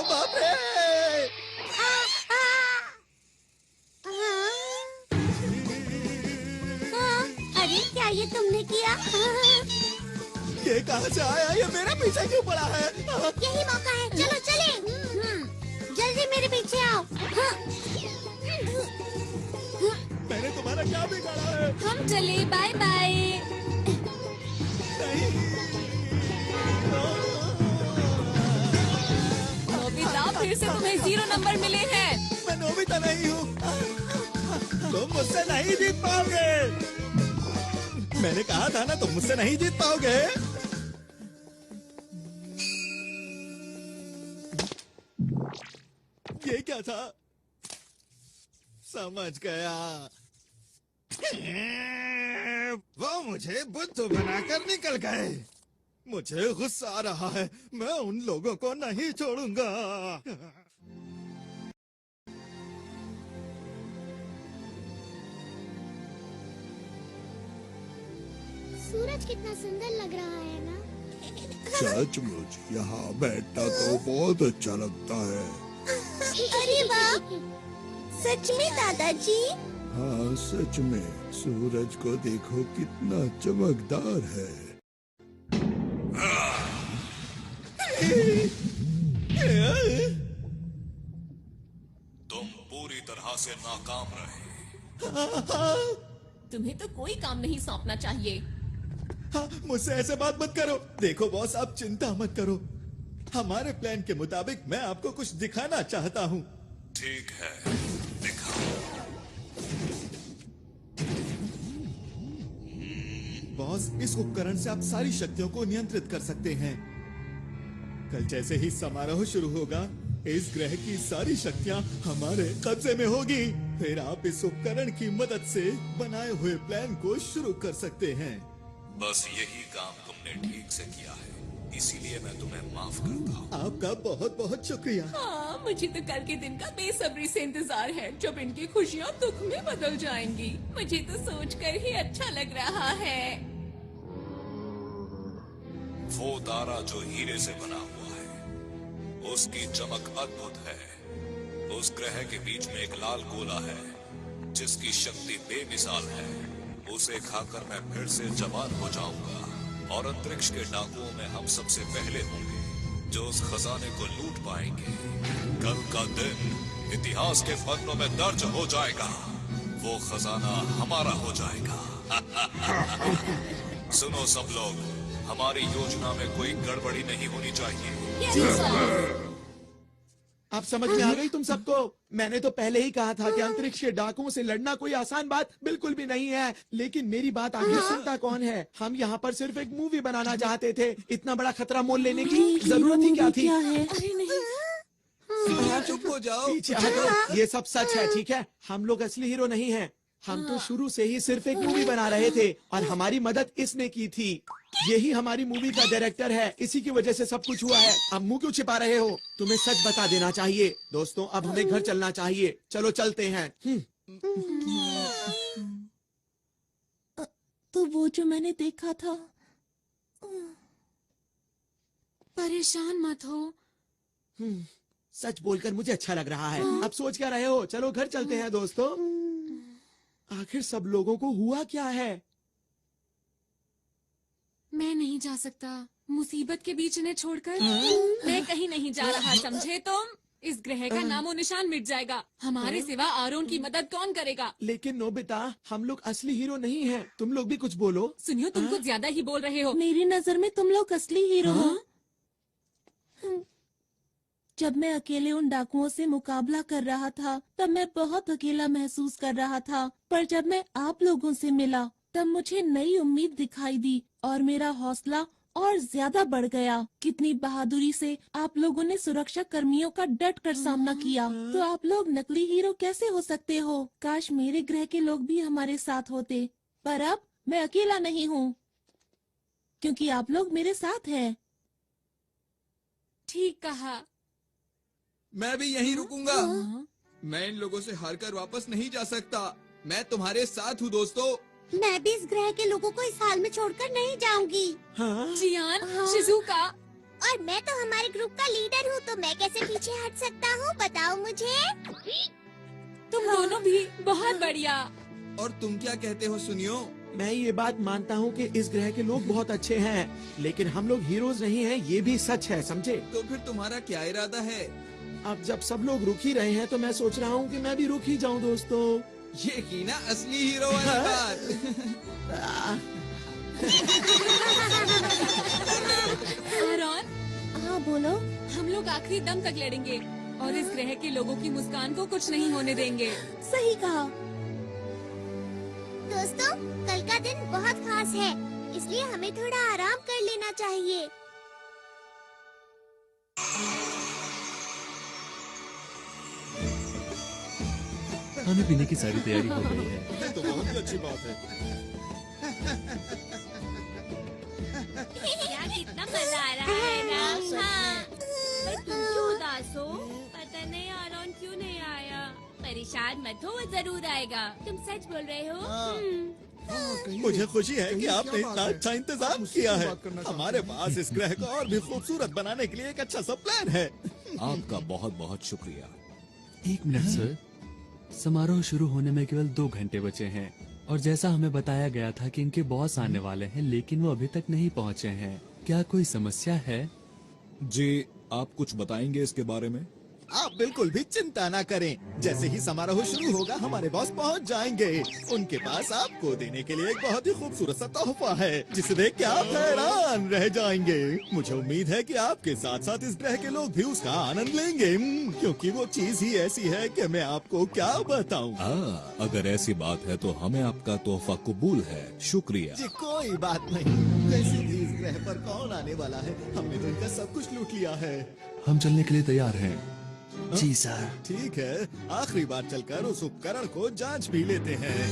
बाप रे! अरे क्या ये तुमने किया? ये कहाँ से आया? ये मेरे पीछे क्यों पड़ा है? यही मौका है, चलो चले। जल्दी मेरे पीछे आओ। मैंने तुम्हारा क्या बिगाड़ा है? हम चले, बाय बाय। नोबिता, फिर से तुम्हें 0 नंबर मिले हैं। मैं नोबिता नहीं हूँ। तुम मुझसे नहीं जीत पाओगे। मैंने कहा था ना, तुम मुझसे नहीं जीत पाओगे। ये क्या था? समझ गया। वो मुझे बुद्धू बनाकर निकल गए। मुझे गुस्सा आ रहा है। मैं उन लोगों को नहीं छोड़ूंगा। सूरज कितना सुंदर लग रहा है ना? सचमुच यहाँ बैठना तो बहुत अच्छा लगता है। अरे वाह, सच में दादाजी? हाँ सच में, सूरज को देखो कितना चमकदार है। तुम पूरी तरह से नाकाम रहे। तुम्हें तो कोई काम नहीं सौंपना चाहिए। हाँ, मुझसे ऐसे बात मत करो। देखो बॉस, आप चिंता मत करो। हमारे प्लान के मुताबिक मैं आपको कुछ दिखाना चाहता हूँ। ठीक है, दिखाओ। बॉस, इस उपकरण से आप सारी शक्तियों को नियंत्रित कर सकते हैं। कल जैसे ही समारोह शुरू होगा, इस ग्रह की सारी शक्तियाँ हमारे कब्जे में होगी। फिर आप इस उपकरण की मदद से बनाए हुए प्लान को शुरू कर सकते हैं। बस यही काम तुमने ठीक से किया है, इसीलिए मैं तुम्हें माफ करता हूँ। आपका बहुत बहुत शुक्रिया। हाँ, मुझे तो कल के दिन का बेसब्री से इंतजार है, जब इनकी खुशियाँ दुख में बदल जाएंगी। मुझे तो सोचकर ही अच्छा लग रहा है। वो तारा जो हीरे से बना हुआ है, उसकी चमक अद्भुत है। उस ग्रह के बीच में एक लाल गोला है, जिसकी शक्ति बेमिसाल है। उसे खाकर मैं फिर से जवान हो जाऊंगा और अंतरिक्ष के डाकुओं में हम सबसे पहले होंगे जो उस खजाने को लूट पाएंगे। कल का दिन इतिहास के पन्नों में दर्ज हो जाएगा। वो खजाना हमारा हो जाएगा। सुनो सब लोग, हमारी योजना में कोई गड़बड़ी नहीं होनी चाहिए। आप समझ में आ गई तुम सबको? मैंने तो पहले ही कहा था कि अंतरिक्ष के डाकुओं से लड़ना कोई आसान बात बिल्कुल भी नहीं है। लेकिन मेरी बात आखिर सुनता कौन है? हम यहाँ पर सिर्फ एक मूवी बनाना चाहते थे। इतना बड़ा खतरा मोल लेने की जरूरत ही क्या थी? अरे नहीं, चुप हो जाओ। पीछे हटो। ये सब सच है, ठीक है? हम लोग असली हीरो नहीं हैं। हम तो शुरू से ही सिर्फ एक मूवी बना रहे थे और हमारी मदद इसने की थी। यही हमारी मूवी का डायरेक्टर है, इसी की वजह से सब कुछ हुआ है। अब मुंह क्यों छिपा रहे हो? तुम्हें सच बता देना चाहिए। दोस्तों, अब हमें घर चलना चाहिए। चलो चलते हैं। तो वो जो मैंने देखा था। परेशान मत हो। सच बोलकर मुझे अच्छा लग रहा है। अब सोच क्या रहे हो? चलो घर चलते हैं दोस्तों। आखिर सब लोगों को हुआ क्या है? मैं नहीं जा सकता, मुसीबत के बीच इन्हें छोड़कर। मैं कहीं नहीं जा रहा, समझे तुम? इस ग्रह का नामो निशान मिट जाएगा। हमारे सिवा आरोन की मदद कौन करेगा? लेकिन नोबिता, हम लोग असली हीरो नहीं हैं। तुम लोग भी कुछ बोलो। सुनियो, तुम कुछ ज्यादा ही बोल रहे हो। मेरी नजर में तुम लोग असली हीरो हो। जब मैं अकेले उन डाकुओं से मुकाबला कर रहा था, तब मैं बहुत अकेला महसूस कर रहा था। पर जब मैं आप लोगों से मिला, तब मुझे नई उम्मीद दिखाई दी और मेरा हौसला और ज्यादा बढ़ गया। कितनी बहादुरी से आप लोगों ने सुरक्षा कर्मियों का डट कर सामना किया। तो आप लोग नकली हीरो कैसे हो सकते हो? काश मेरे ग्रह के लोग भी हमारे साथ होते। पर अब मैं अकेला नहीं हूँ, क्योंकि आप लोग मेरे साथ हैं। ठीक कहा। मैं भी यहीं रुकूंगा। मैं इन लोगों से हारकर वापस नहीं जा सकता। मैं तुम्हारे साथ हूँ दोस्तों। मैं भी इस ग्रह के लोगों को इस हाल में छोड़कर नहीं जाऊंगी। हाँ? जियान, शिजुका, और मैं तो हमारे ग्रुप का लीडर हूँ, तो मैं कैसे पीछे हट सकता हूँ, बताओ मुझे। तुम दोनों भी बहुत बढ़िया। और तुम क्या कहते हो सुनियो? मैं ये बात मानता हूँ कि इस ग्रह के लोग बहुत अच्छे हैं, लेकिन हम लोग हीरोज नहीं हैं, ये भी सच है, समझे? तो फिर तुम्हारा क्या इरादा है? अब जब सब लोग रुक ही रहे हैं तो मैं सोच रहा हूँ कि मैं भी रुक ही जाऊँ दोस्तों। ये की ना असली हीरो वाली बात। आरॉन, हाँ बोलो। हम लोग आखिरी दम तक लड़ेंगे और इस ग्रह के लोगों की मुस्कान को कुछ नहीं होने देंगे। सही कहा। दोस्तों, कल का दिन बहुत खास है, इसलिए हमें थोड़ा आराम कर लेना चाहिए। खाने पीने की सारी तैयारी हो गई है। ये तो बहुत ही अच्छी बात है। यार कितना मजा आ रहा है ना। हाँ। पर तुम क्यों उदास हो? पता नहीं आरॉन क्यों नहीं आया। परेशान मत हो, वो जरूर आएगा। तुम सच बोल रहे हो? मुझे खुशी है कि आपने इतना अच्छा इंतजाम किया है। हमारे पास इस ग्रह को और भी खूबसूरत बनाने के लिए एक अच्छा सा प्लान है। आपका बहुत बहुत शुक्रिया। 1 मिनट सर, समारोह शुरू होने में केवल 2 घंटे बचे हैं और जैसा हमें बताया गया था कि इनके बॉस आने वाले हैं, लेकिन वो अभी तक नहीं पहुंचे हैं। क्या कोई समस्या है? जी, आप कुछ बताएंगे इसके बारे में? आप बिल्कुल भी चिंता ना करें। जैसे ही समारोह शुरू होगा हमारे बॉस पहुंच जाएंगे। उनके पास आपको देने के लिए एक बहुत ही खूबसूरत सा तोहफा है, जिसे देख के आप हैरान रह जाएंगे। मुझे उम्मीद है कि आपके साथ साथ इस ग्रह के लोग भी उसका आनंद लेंगे, क्योंकि वो चीज ही ऐसी है कि मैं आपको क्या बताऊं। अगर ऐसी बात है तो हमें आपका तोहफा कबूल है। शुक्रिया। जी कोई बात नहीं। वैसे भी इस ग्रह पर कौन आने वाला है? हमने तो इनका सब कुछ लूट लिया है। हम चलने के लिए तैयार हैं। जी सर। ठीक है, आखिरी बार चलकर उस उपकरण को जांच भी लेते हैं।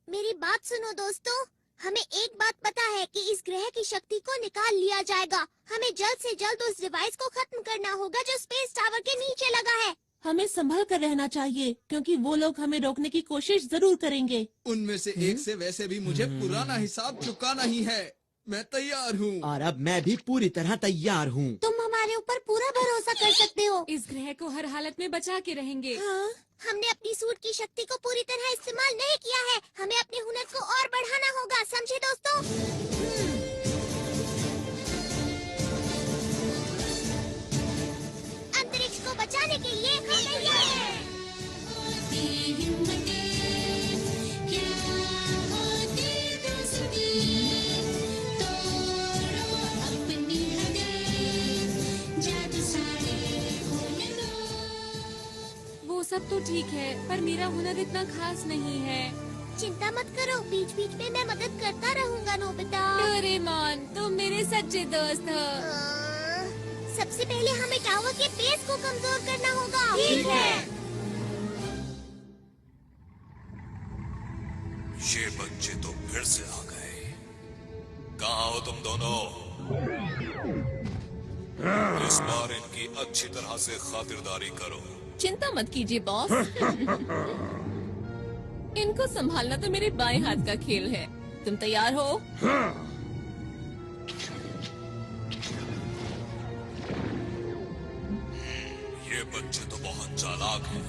मेरी बात सुनो दोस्तों, हमें एक बात पता है कि इस ग्रह की शक्ति को निकाल लिया जाएगा। हमें जल्द से जल्द उस डिवाइस को खत्म करना होगा जो स्पेस टावर के नीचे लगा है। हमें संभल कर रहना चाहिए, क्योंकि वो लोग हमें रोकने की कोशिश जरूर करेंगे। उनमें से एक से वैसे भी मुझे पुराना हिसाब चुकाना ही है। मैं तैयार हूँ। और अब मैं भी पूरी तरह तैयार हूँ। तुम हमारे ऊपर पूरा भरोसा कर सकते हो। इस ग्रह को हर हालत में बचा के रहेंगे। हाँ? हमने अपनी सूट की शक्ति को पूरी तरह इस्तेमाल नहीं किया है। हमें अपने हुनर को और बढ़ाना होगा, समझे दोस्तों? अंतरिक्ष को बचाने के लिए हम तैयार हैं। वो सब तो ठीक है, पर मेरा हुनर इतना खास नहीं है। चिंता मत करो, बीच बीच में मैं मदद करता रहूंगा नोबिता। डोरेमोन, तुम मेरे सच्चे दोस्त हो। सबसे पहले हमें टावर के बेस को कमजोर करना होगा। ठीक है। ये बच्चे तो फिर से आ गए। कहाँ हो तुम दोनों? इस बार इनकी अच्छी तरह से खातिरदारी करो। चिंता मत कीजिए बॉस। इनको संभालना तो मेरे बाएं हाथ का खेल है। तुम तैयार हो? ये बच्चे तो बहुत चालाक हैं।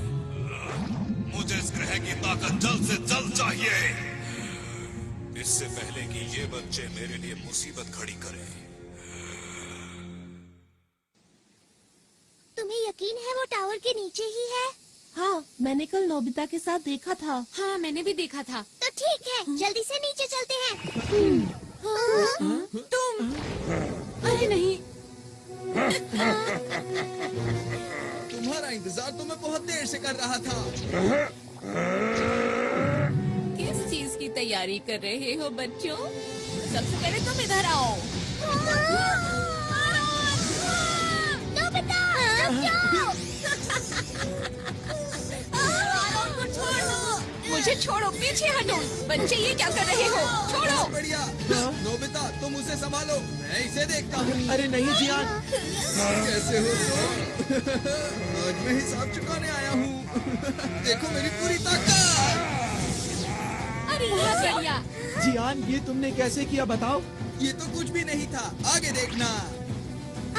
मुझे इस ग्रह की ताकत जल्द से जल्द चाहिए, इससे पहले कि ये बच्चे मेरे लिए मुसीबत खड़ी करें। तुम्हें यकीन है वो टावर के नीचे ही है? हाँ, मैंने कल नोबिता के साथ देखा था। हाँ, मैंने भी देखा था। तो ठीक है, जल्दी से नीचे चलते हैं। तुम? अरे नहीं। तुम्हारा इंतजार तो मैं बहुत देर से कर रहा था। किस चीज की तैयारी कर रहे हो बच्चों? सबसे पहले तुम इधर आओ। नोबिता, रुक जाओ। मुझे मुझे छोड़ो, पीछे हटो। बच्चे ये क्या कर रहे हो? छोड़ो। बढ़िया। नोबिता तुम उसे संभालो, मैं इसे देखता हूँ। अरे नहीं जियान, कैसे हो तुम? आज मैं हिसाब चुकाने आया हूँ। देखो मेरी पूरी ताकत। अरे ये क्या किया? जियान ये तुमने कैसे किया बताओ? ये तो कुछ भी नहीं था, आगे देखना।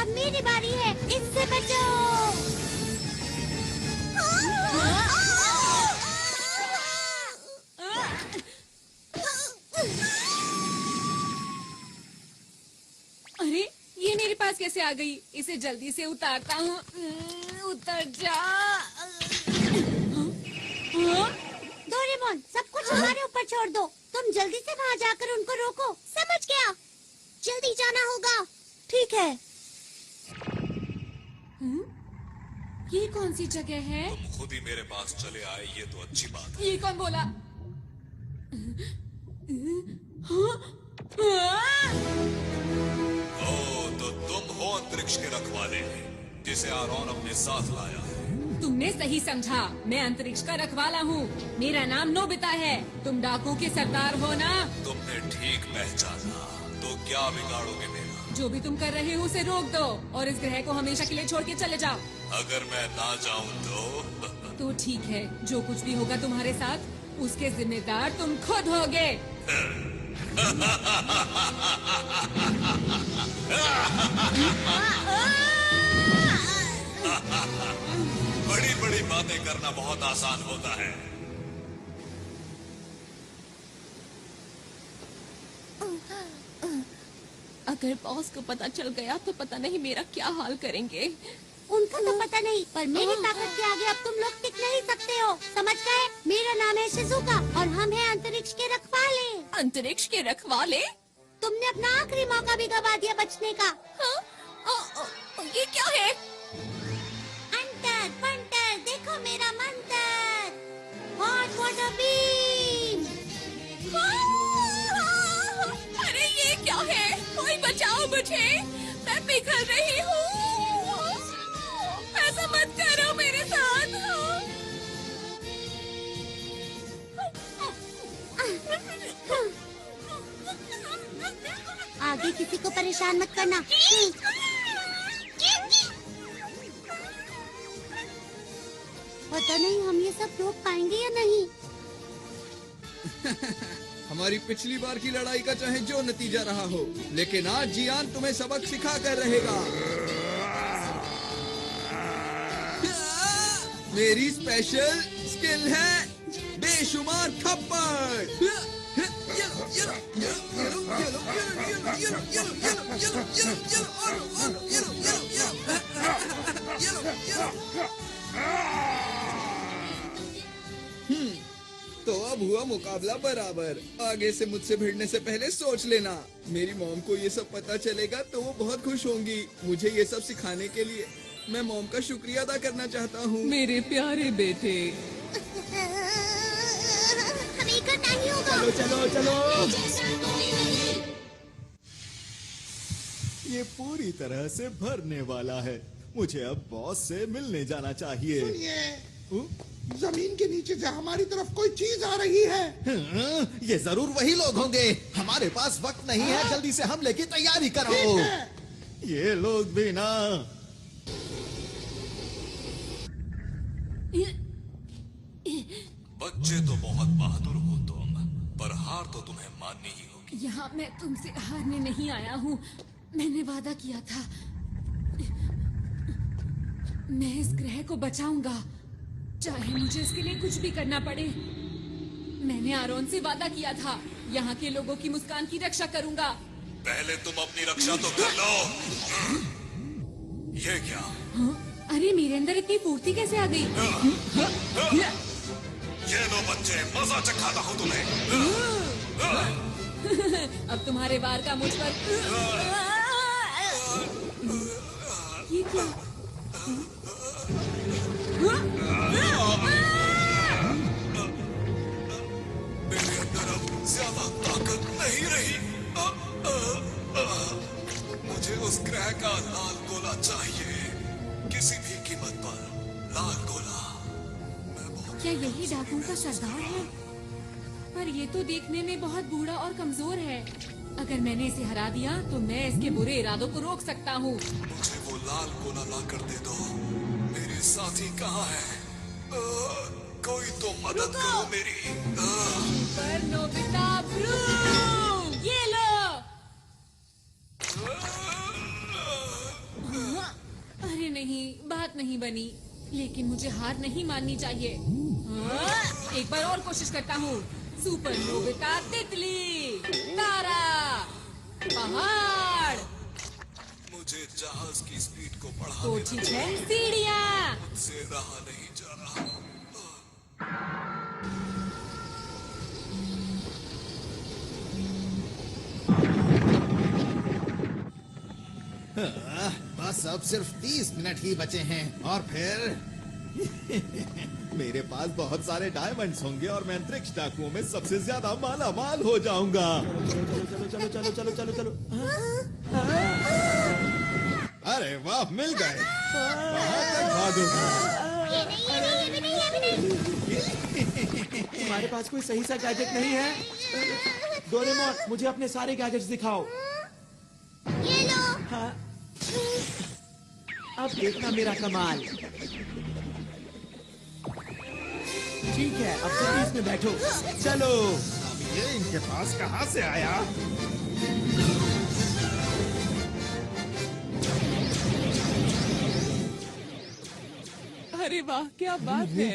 अब मेरी बारी है, इससे बचो। अरे ये मेरे पास कैसे आ गई? इसे जल्दी से उतारता हूँ। उतर जा। डोरेमोन, सब कुछ हमारे ऊपर छोड़ दो। तुम जल्दी से वहाँ जाकर उनको रोको। समझ गया? जल्दी जाना होगा। ठीक है। ये कौन सी जगह है? तुम खुद ही मेरे पास चले आए, ये तो अच्छी बात है। ये कौन बोला? ओ, तो तुम हो अंतरिक्ष के रखवाले, जिसे आरोन अपने साथ लाया है। तुमने सही समझा, मैं अंतरिक्ष का रखवाला हूँ। मेरा नाम नोबिता है। तुम डाकुओं के सरदार हो ना? तुमने ठीक पहचाना। तो क्या बिगाड़ोगे मेरा? जो भी तुम कर रहे हो उसे रोक दो और इस ग्रह को हमेशा के लिए छोड़ के चले जाओ। अगर मैं ना जाऊं तो ठीक है, जो कुछ भी होगा तुम्हारे साथ उसके जिम्मेदार तुम खुद होगे। बड़ी बड़ी बातें करना बहुत आसान होता है। अगर बॉस को पता चल गया तो पता नहीं मेरा क्या हाल करेंगे। उनका तो पता नहीं, पर मेरी ताकत के आगे अब तुम लोग टिक नहीं सकते हो। समझ गए? मेरा नाम है शिजुका और हम हैं अंतरिक्ष के रखवाले। अंतरिक्ष के रखवाले? तुमने अपना आखिरी मौका भी गवा दिया बचने का। ये क्या है? अंतर पंटर, देखो मेरा मंत्र। Hot water beam. अरे ये क्या है? कोई बचाओ मुझे, मैं पिघल रही हूँ। ऐसा मत करो मेरे साथ। आगे किसी को परेशान मत करना। पता नहीं हम ये सब रोक पाएंगे या नहीं। हमारी पिछली बार की लड़ाई का चाहे जो नतीजा रहा हो, लेकिन आज जियान तुम्हें सबक सिखा कर रहेगा। मेरी स्पेशल स्किल है बेशुमार थप्पड़। तो अब हुआ मुकाबला बराबर। आगे से मुझसे भिड़ने से पहले सोच लेना। मेरी मॉम को ये सब पता चलेगा तो वो बहुत खुश होंगी। मुझे ये सब सिखाने के लिए मैं मॉम का शुक्रिया अदा करना चाहता हूँ। मेरे प्यारे बेटे, हमें करना ही होगा। चलो चलो चलो। ये पूरी तरह से भरने वाला है। मुझे अब बॉस से मिलने जाना चाहिए। जमीन के नीचे से हमारी तरफ कोई चीज आ रही है। ये जरूर वही लोग होंगे। हमारे पास वक्त नहीं है, जल्दी से हमले की तैयारी करो। ये लोग भी ना। बच्चे तो बहुत बहादुर हो तुम, पर हार तो तुम्हें माननी ही होगी। यहाँ मैं तुमसे हारने नहीं आया हूँ। मैंने वादा किया था, मैं इस ग्रह को बचाऊंगा, चाहे मुझे इसके लिए कुछ भी करना पड़े। मैंने आरोन से वादा किया था, यहाँ के लोगों की मुस्कान की रक्षा करूंगा। पहले तुम अपनी रक्षा तो कर लो। ये क्या? हाँ? अरे मेरे अंदर इतनी फुर्ती कैसे आ गई? ये लो बच्चे, मजा चखाता हूँ तुम्हें। अब तुम्हारे वार का मुझ पर ये क्या? मेरे अंदर अब ज्यादा ताकत नहीं रही। मुझे उस ग्रह का लाल गोला चाहिए, किसी भी कीमत पर। लाल गोला। क्या यही डाकुओं का सरदार है? पर ये तो देखने में बहुत बूढ़ा और कमजोर है। अगर मैंने इसे हरा दिया तो मैं इसके बुरे इरादों को रोक सकता हूँ। मुझे वो लाल गोला ला कर दे दो। मेरे साथी कहाँ है? कोई तो मदद करो मेरी। पर नोबिता ब्रूम, ये लो। अरे नहीं, बात नहीं बनी। लेकिन मुझे हार नहीं माननी चाहिए। एक बार और कोशिश करता हूँ। सुपर नोबिता तितली, तारा, पहाड़। मुझे जहाज की स्पीड को बढ़ाने तो ठीक है, सीढ़ियाँ। मुझसे रहा नहीं जा रहा। बस अब सिर्फ 30 मिनट ही बचे हैं और फिर मेरे पास बहुत सारे डायमंड्स होंगे और मैं अंतरिक्ष डाकुओं में सबसे ज्यादा माला माल हो जाऊंगा। चलो चलो चलो चलो चलो चलो चलो। अरे वाह, मिल गए। वहाँ तक भागूंगा। तुम्हारे पास कोई सही सा गैजेट नहीं है? डोरेमोन, मुझे अपने सारे गैजेट्स दिखाओ। ये लो। हाँ। अब देखना मेरा कमाल। ठीक है, अब तुम इसमें बैठो। चलो। ये इनके पास कहाँ से आया? अरे वाह, क्या बात है।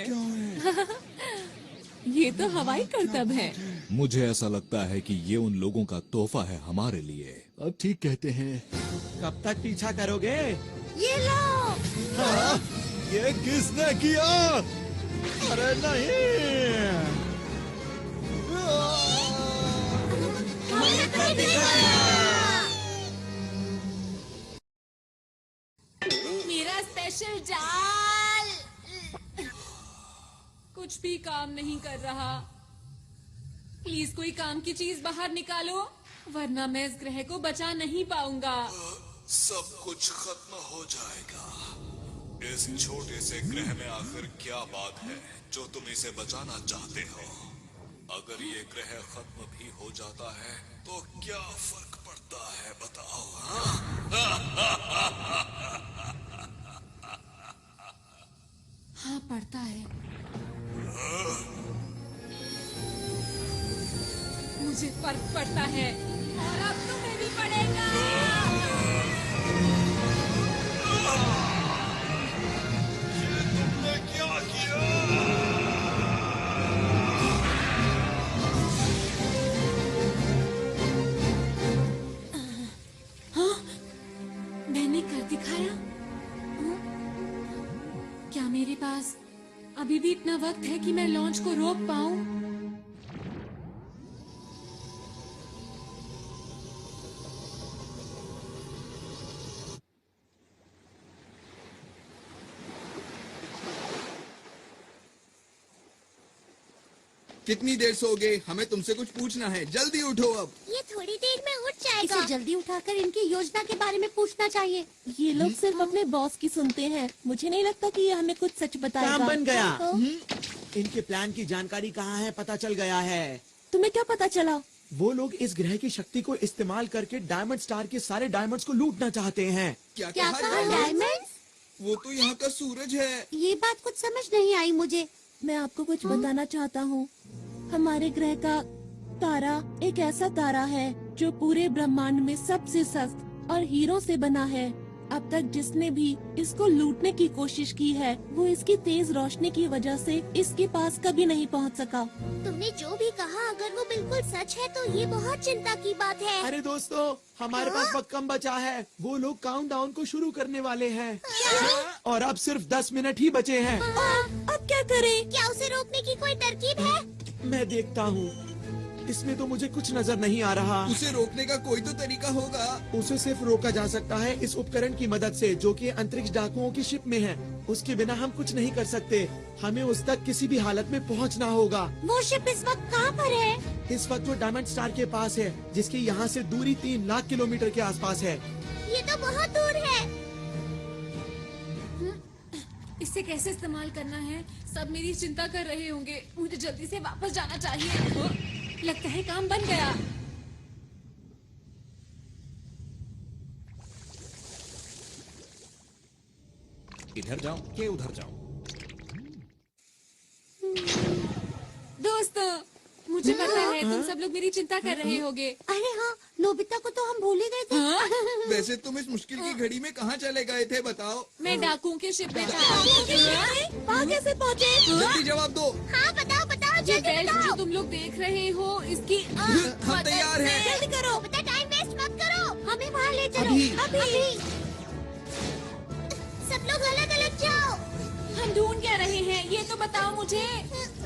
ये तो हवाई करतब है। मुझे ऐसा लगता है कि ये उन लोगों का तोहफा है हमारे लिए। अब ठीक कहते हैं। कब तक पीछा करोगे? ये लो। हाँ, ये किसने किया? अरे नहीं। मेरा स्पेशल जाल कुछ भी काम नहीं कर रहा। प्लीज कोई काम की चीज बाहर निकालो, वरना मैं इस ग्रह को बचा नहीं पाऊंगा। सब कुछ खत्म हो जाएगा। इस छोटे से ग्रह में आखिर क्या बात है जो तुम इसे बचाना चाहते हो? अगर ये ग्रह खत्म भी हो जाता है तो क्या फर्क पड़ता है, बताओ? हाँ, पड़ता है। मुझे फर्क पड़ता है और अब तुम्हें भी पड़ेगा। तुमने क्या किया? हाँ, मैंने कर दिखाया। क्या मेरे पास अभी भी इतना वक्त है कि मैं लॉन्च को रोक पाऊं? कितनी देर सोगे? हमें तुमसे कुछ पूछना है, जल्दी उठो अब। ये थोड़ी देर में उठ जाएगा। इसे जल्दी उठाकर इनकी योजना के बारे में पूछना चाहिए। ये लोग सिर्फ अपने बॉस की सुनते हैं। मुझे नहीं लगता कि ये हमें कुछ सच बताएगा। काम बन गया। तो? इनके प्लान की जानकारी कहाँ है पता चल गया है। तुम्हें क्या पता चला? वो लोग इस ग्रह की शक्ति को इस्तेमाल करके डायमंड स्टार के सारे डायमंड्स को लूटना चाहते हैं। क्या क्या कहा? डायमंड्स? वो तो यहाँ का सूरज है। ये बात कुछ समझ नहीं आई मुझे। मैं आपको कुछ बताना चाहता हूँ। हमारे ग्रह का तारा एक ऐसा तारा है जो पूरे ब्रह्मांड में सबसे सख्त और हीरों से बना है। अब तक जिसने भी इसको लूटने की कोशिश की है वो इसकी तेज रोशनी की वजह से इसके पास कभी नहीं पहुंच सका। तुमने जो भी कहा अगर वो बिल्कुल सच है तो ये बहुत चिंता की बात है। अरे दोस्तों, हमारे पास वक्त कम बचा है। वो लोग काउंटडाउन को शुरू करने वाले हैं और अब सिर्फ 10 मिनट ही बचे हैं। अब क्या करें? क्या उसे रोकने की कोई तरकीब है? मैं देखता हूँ। इसमें तो मुझे कुछ नजर नहीं आ रहा। उसे रोकने का कोई तो तरीका होगा। उसे सिर्फ रोका जा सकता है इस उपकरण की मदद से जो कि अंतरिक्ष डाकुओं की शिप में है। उसके बिना हम कुछ नहीं कर सकते। हमें उस तक किसी भी हालत में पहुंचना होगा। वो शिप इस वक्त कहाँ पर है? इस वक्त वो डायमंड स्टार के पास है जिसकी यहाँ से दूरी 3 लाख किलोमीटर के आसपास है। ये तो बहुत दूर है। इसे कैसे इस्तेमाल करना है? सब मेरी चिंता कर रहे होंगे। मुझे जल्दी से वापस जाना चाहिए। लगता है काम बन गया। इधर जाऊं कि उधर जाऊं? दोस्तों, मुझे पता है तुम सब लोग मेरी चिंता कर रहे होगे। अरे हाँ, नोबिता को तो हम भूल ही गए थे। वैसे तुम इस मुश्किल की घड़ी में कहाँ चले गए थे बताओ? मैं डाकुओं के शिप में था। वहाँ कैसे पहुँचे? जल्दी जवाब दो। हाँ बताओ बताओ ये जल्दी बेल्ट बताओ। जो तुम लोग देख रहे हो, इसकी हम तैयार हैं। जल्दी करो, बता टाइम वेस्ट मत करो। हमें वहाँ ले चलो। अभी। अभी। सब लोग अलग अलग जाओ। हम ढूंढ क्या रहे हैं, ये तो बताओ मुझे।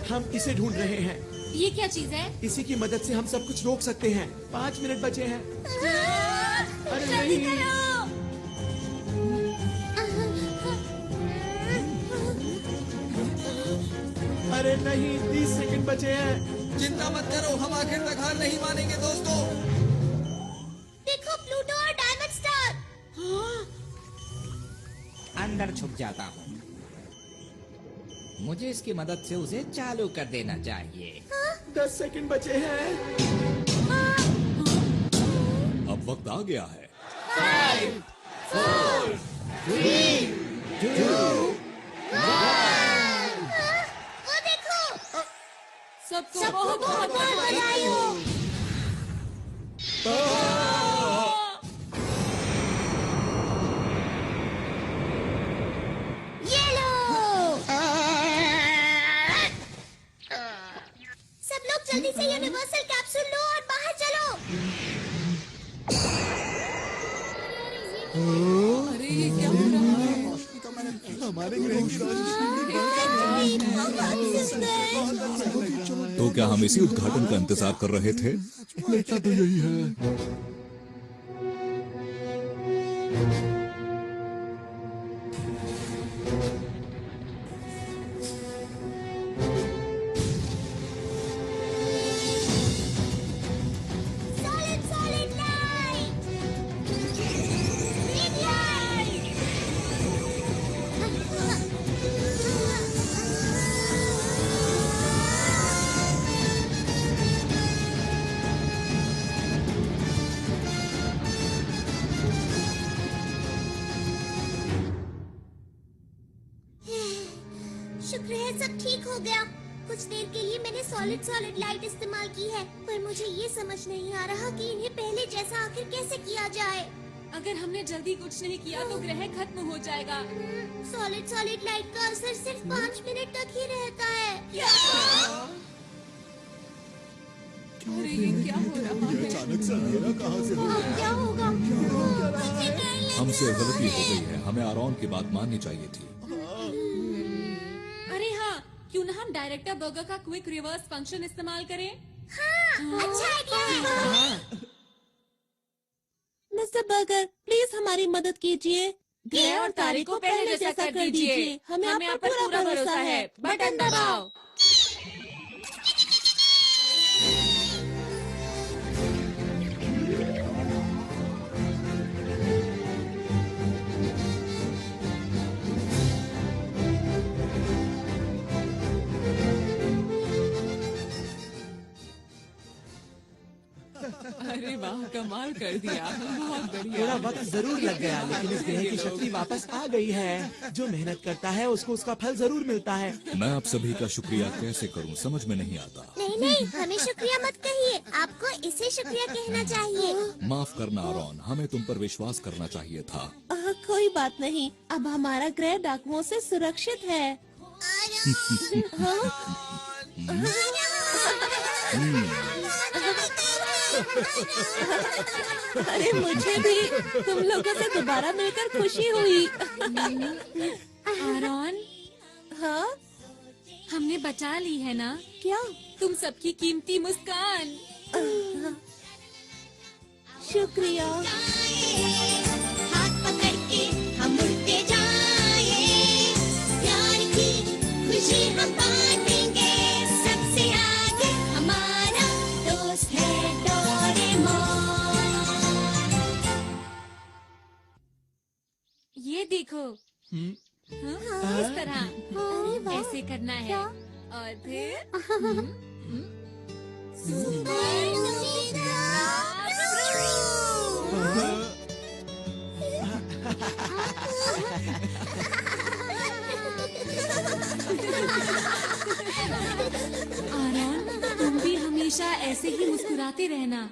हम इसे ढूंढ रहे हैं। ये क्या चीज है? इसी की मदद से हम सब कुछ रोक सकते हैं। 5 मिनट बचे हैं। अरे जल्दी नहीं। करो। अरे नहीं, 30 सेकंड बचे हैं। चिंता मत करो, हम आखिर तक हार नहीं मानेंगे दोस्तों। देखो प्लूटो और डायमंड स्टार। अंदर छुप जाता हूँ। मुझे इसकी मदद से उसे चालू कर देना चाहिए। 10 सेकंड बचे हैं। अब वक्त आ गया है। 5, 4, 3, 2, 1। वो देखो। सबको बहुत बहुत बधाई हो। ये लो। सब लोग जल्दी से यूनिवर्सल कैप्सूल लो और बाहर चलो। अरे ये क्या हो रहा है? हमारे ग्रह की तो क्या हम इसी उद्घाटन का इंतजार कर रहे थे? लगता तो यही है। Solid, solid light. Big light. शुक्र है सब ठीक हो गया। कुछ देर के लिए मैंने सॉलिड सॉलिड लाइट इस्तेमाल की है, पर मुझे ये समझ नहीं आ रहा कि इन्हें पहले जैसा आखिर कैसे किया जाए। अगर हमने जल्दी कुछ नहीं किया तो ग्रह खत्म हो जाएगा। सॉलिड सॉलिड लाइट का असर सिर्फ 5 मिनट तक ही रहता है। अरे ये क्या हो रहा है? अचानक से अंधेरा कहाँ से हो अब गया? क्या होगा? हमसे गलती हो गई है, हमें आरॉन की बात माननी चाहिए थी। अरे हाँ, क्यों ना हम डायरेक्टर बर्गर का क्विक रिवर्स फंक्शन इस्तेमाल करें? हाँ, अच्छा आइडिया है। मिस्टर बर्गर, प्लीज हमारी मदद कीजिए। ग्रह और तारे को पहले जैसा कर दीजिए। हमें आप पर पूरा भरोसा है। बटन दबाओ। अरे वाह, कमाल कर दिया, बहुत बढ़िया। थोड़ा वक्त जरूर लग गया, लेकिन इस ग्रह की शक्ति वापस आ गई है। जो मेहनत करता है उसको उसका फल जरूर मिलता है। मैं आप सभी का शुक्रिया कैसे करूं, समझ में नहीं आता। नहीं नहीं, हमें शुक्रिया मत कहिए, आपको इसे शुक्रिया कहना चाहिए। माफ करना आरॉन, हमें तुम पर विश्वास करना चाहिए था। कोई बात नहीं, अब हमारा ग्रह डाकुओं से सुरक्षित है। अरे मुझे भी तुम लोगों से दोबारा मिलकर खुशी हुई। आरॉन, हाँ, हमने बचा ली है ना? क्या? तुम सबकी कीमती मुस्कान। शुक्रिया। हाथ पकड़ के हम उड़ते जाएं, प्यार की खुशी हम बांटेंगे। सबसे आगे हमारा दोस्त है डोरेमोन। ये देखो, हाँ, इस तरह ऐसे करना है और फिर आरॉन, तुम भी हमेशा ऐसे ही मुस्कुराते रहना।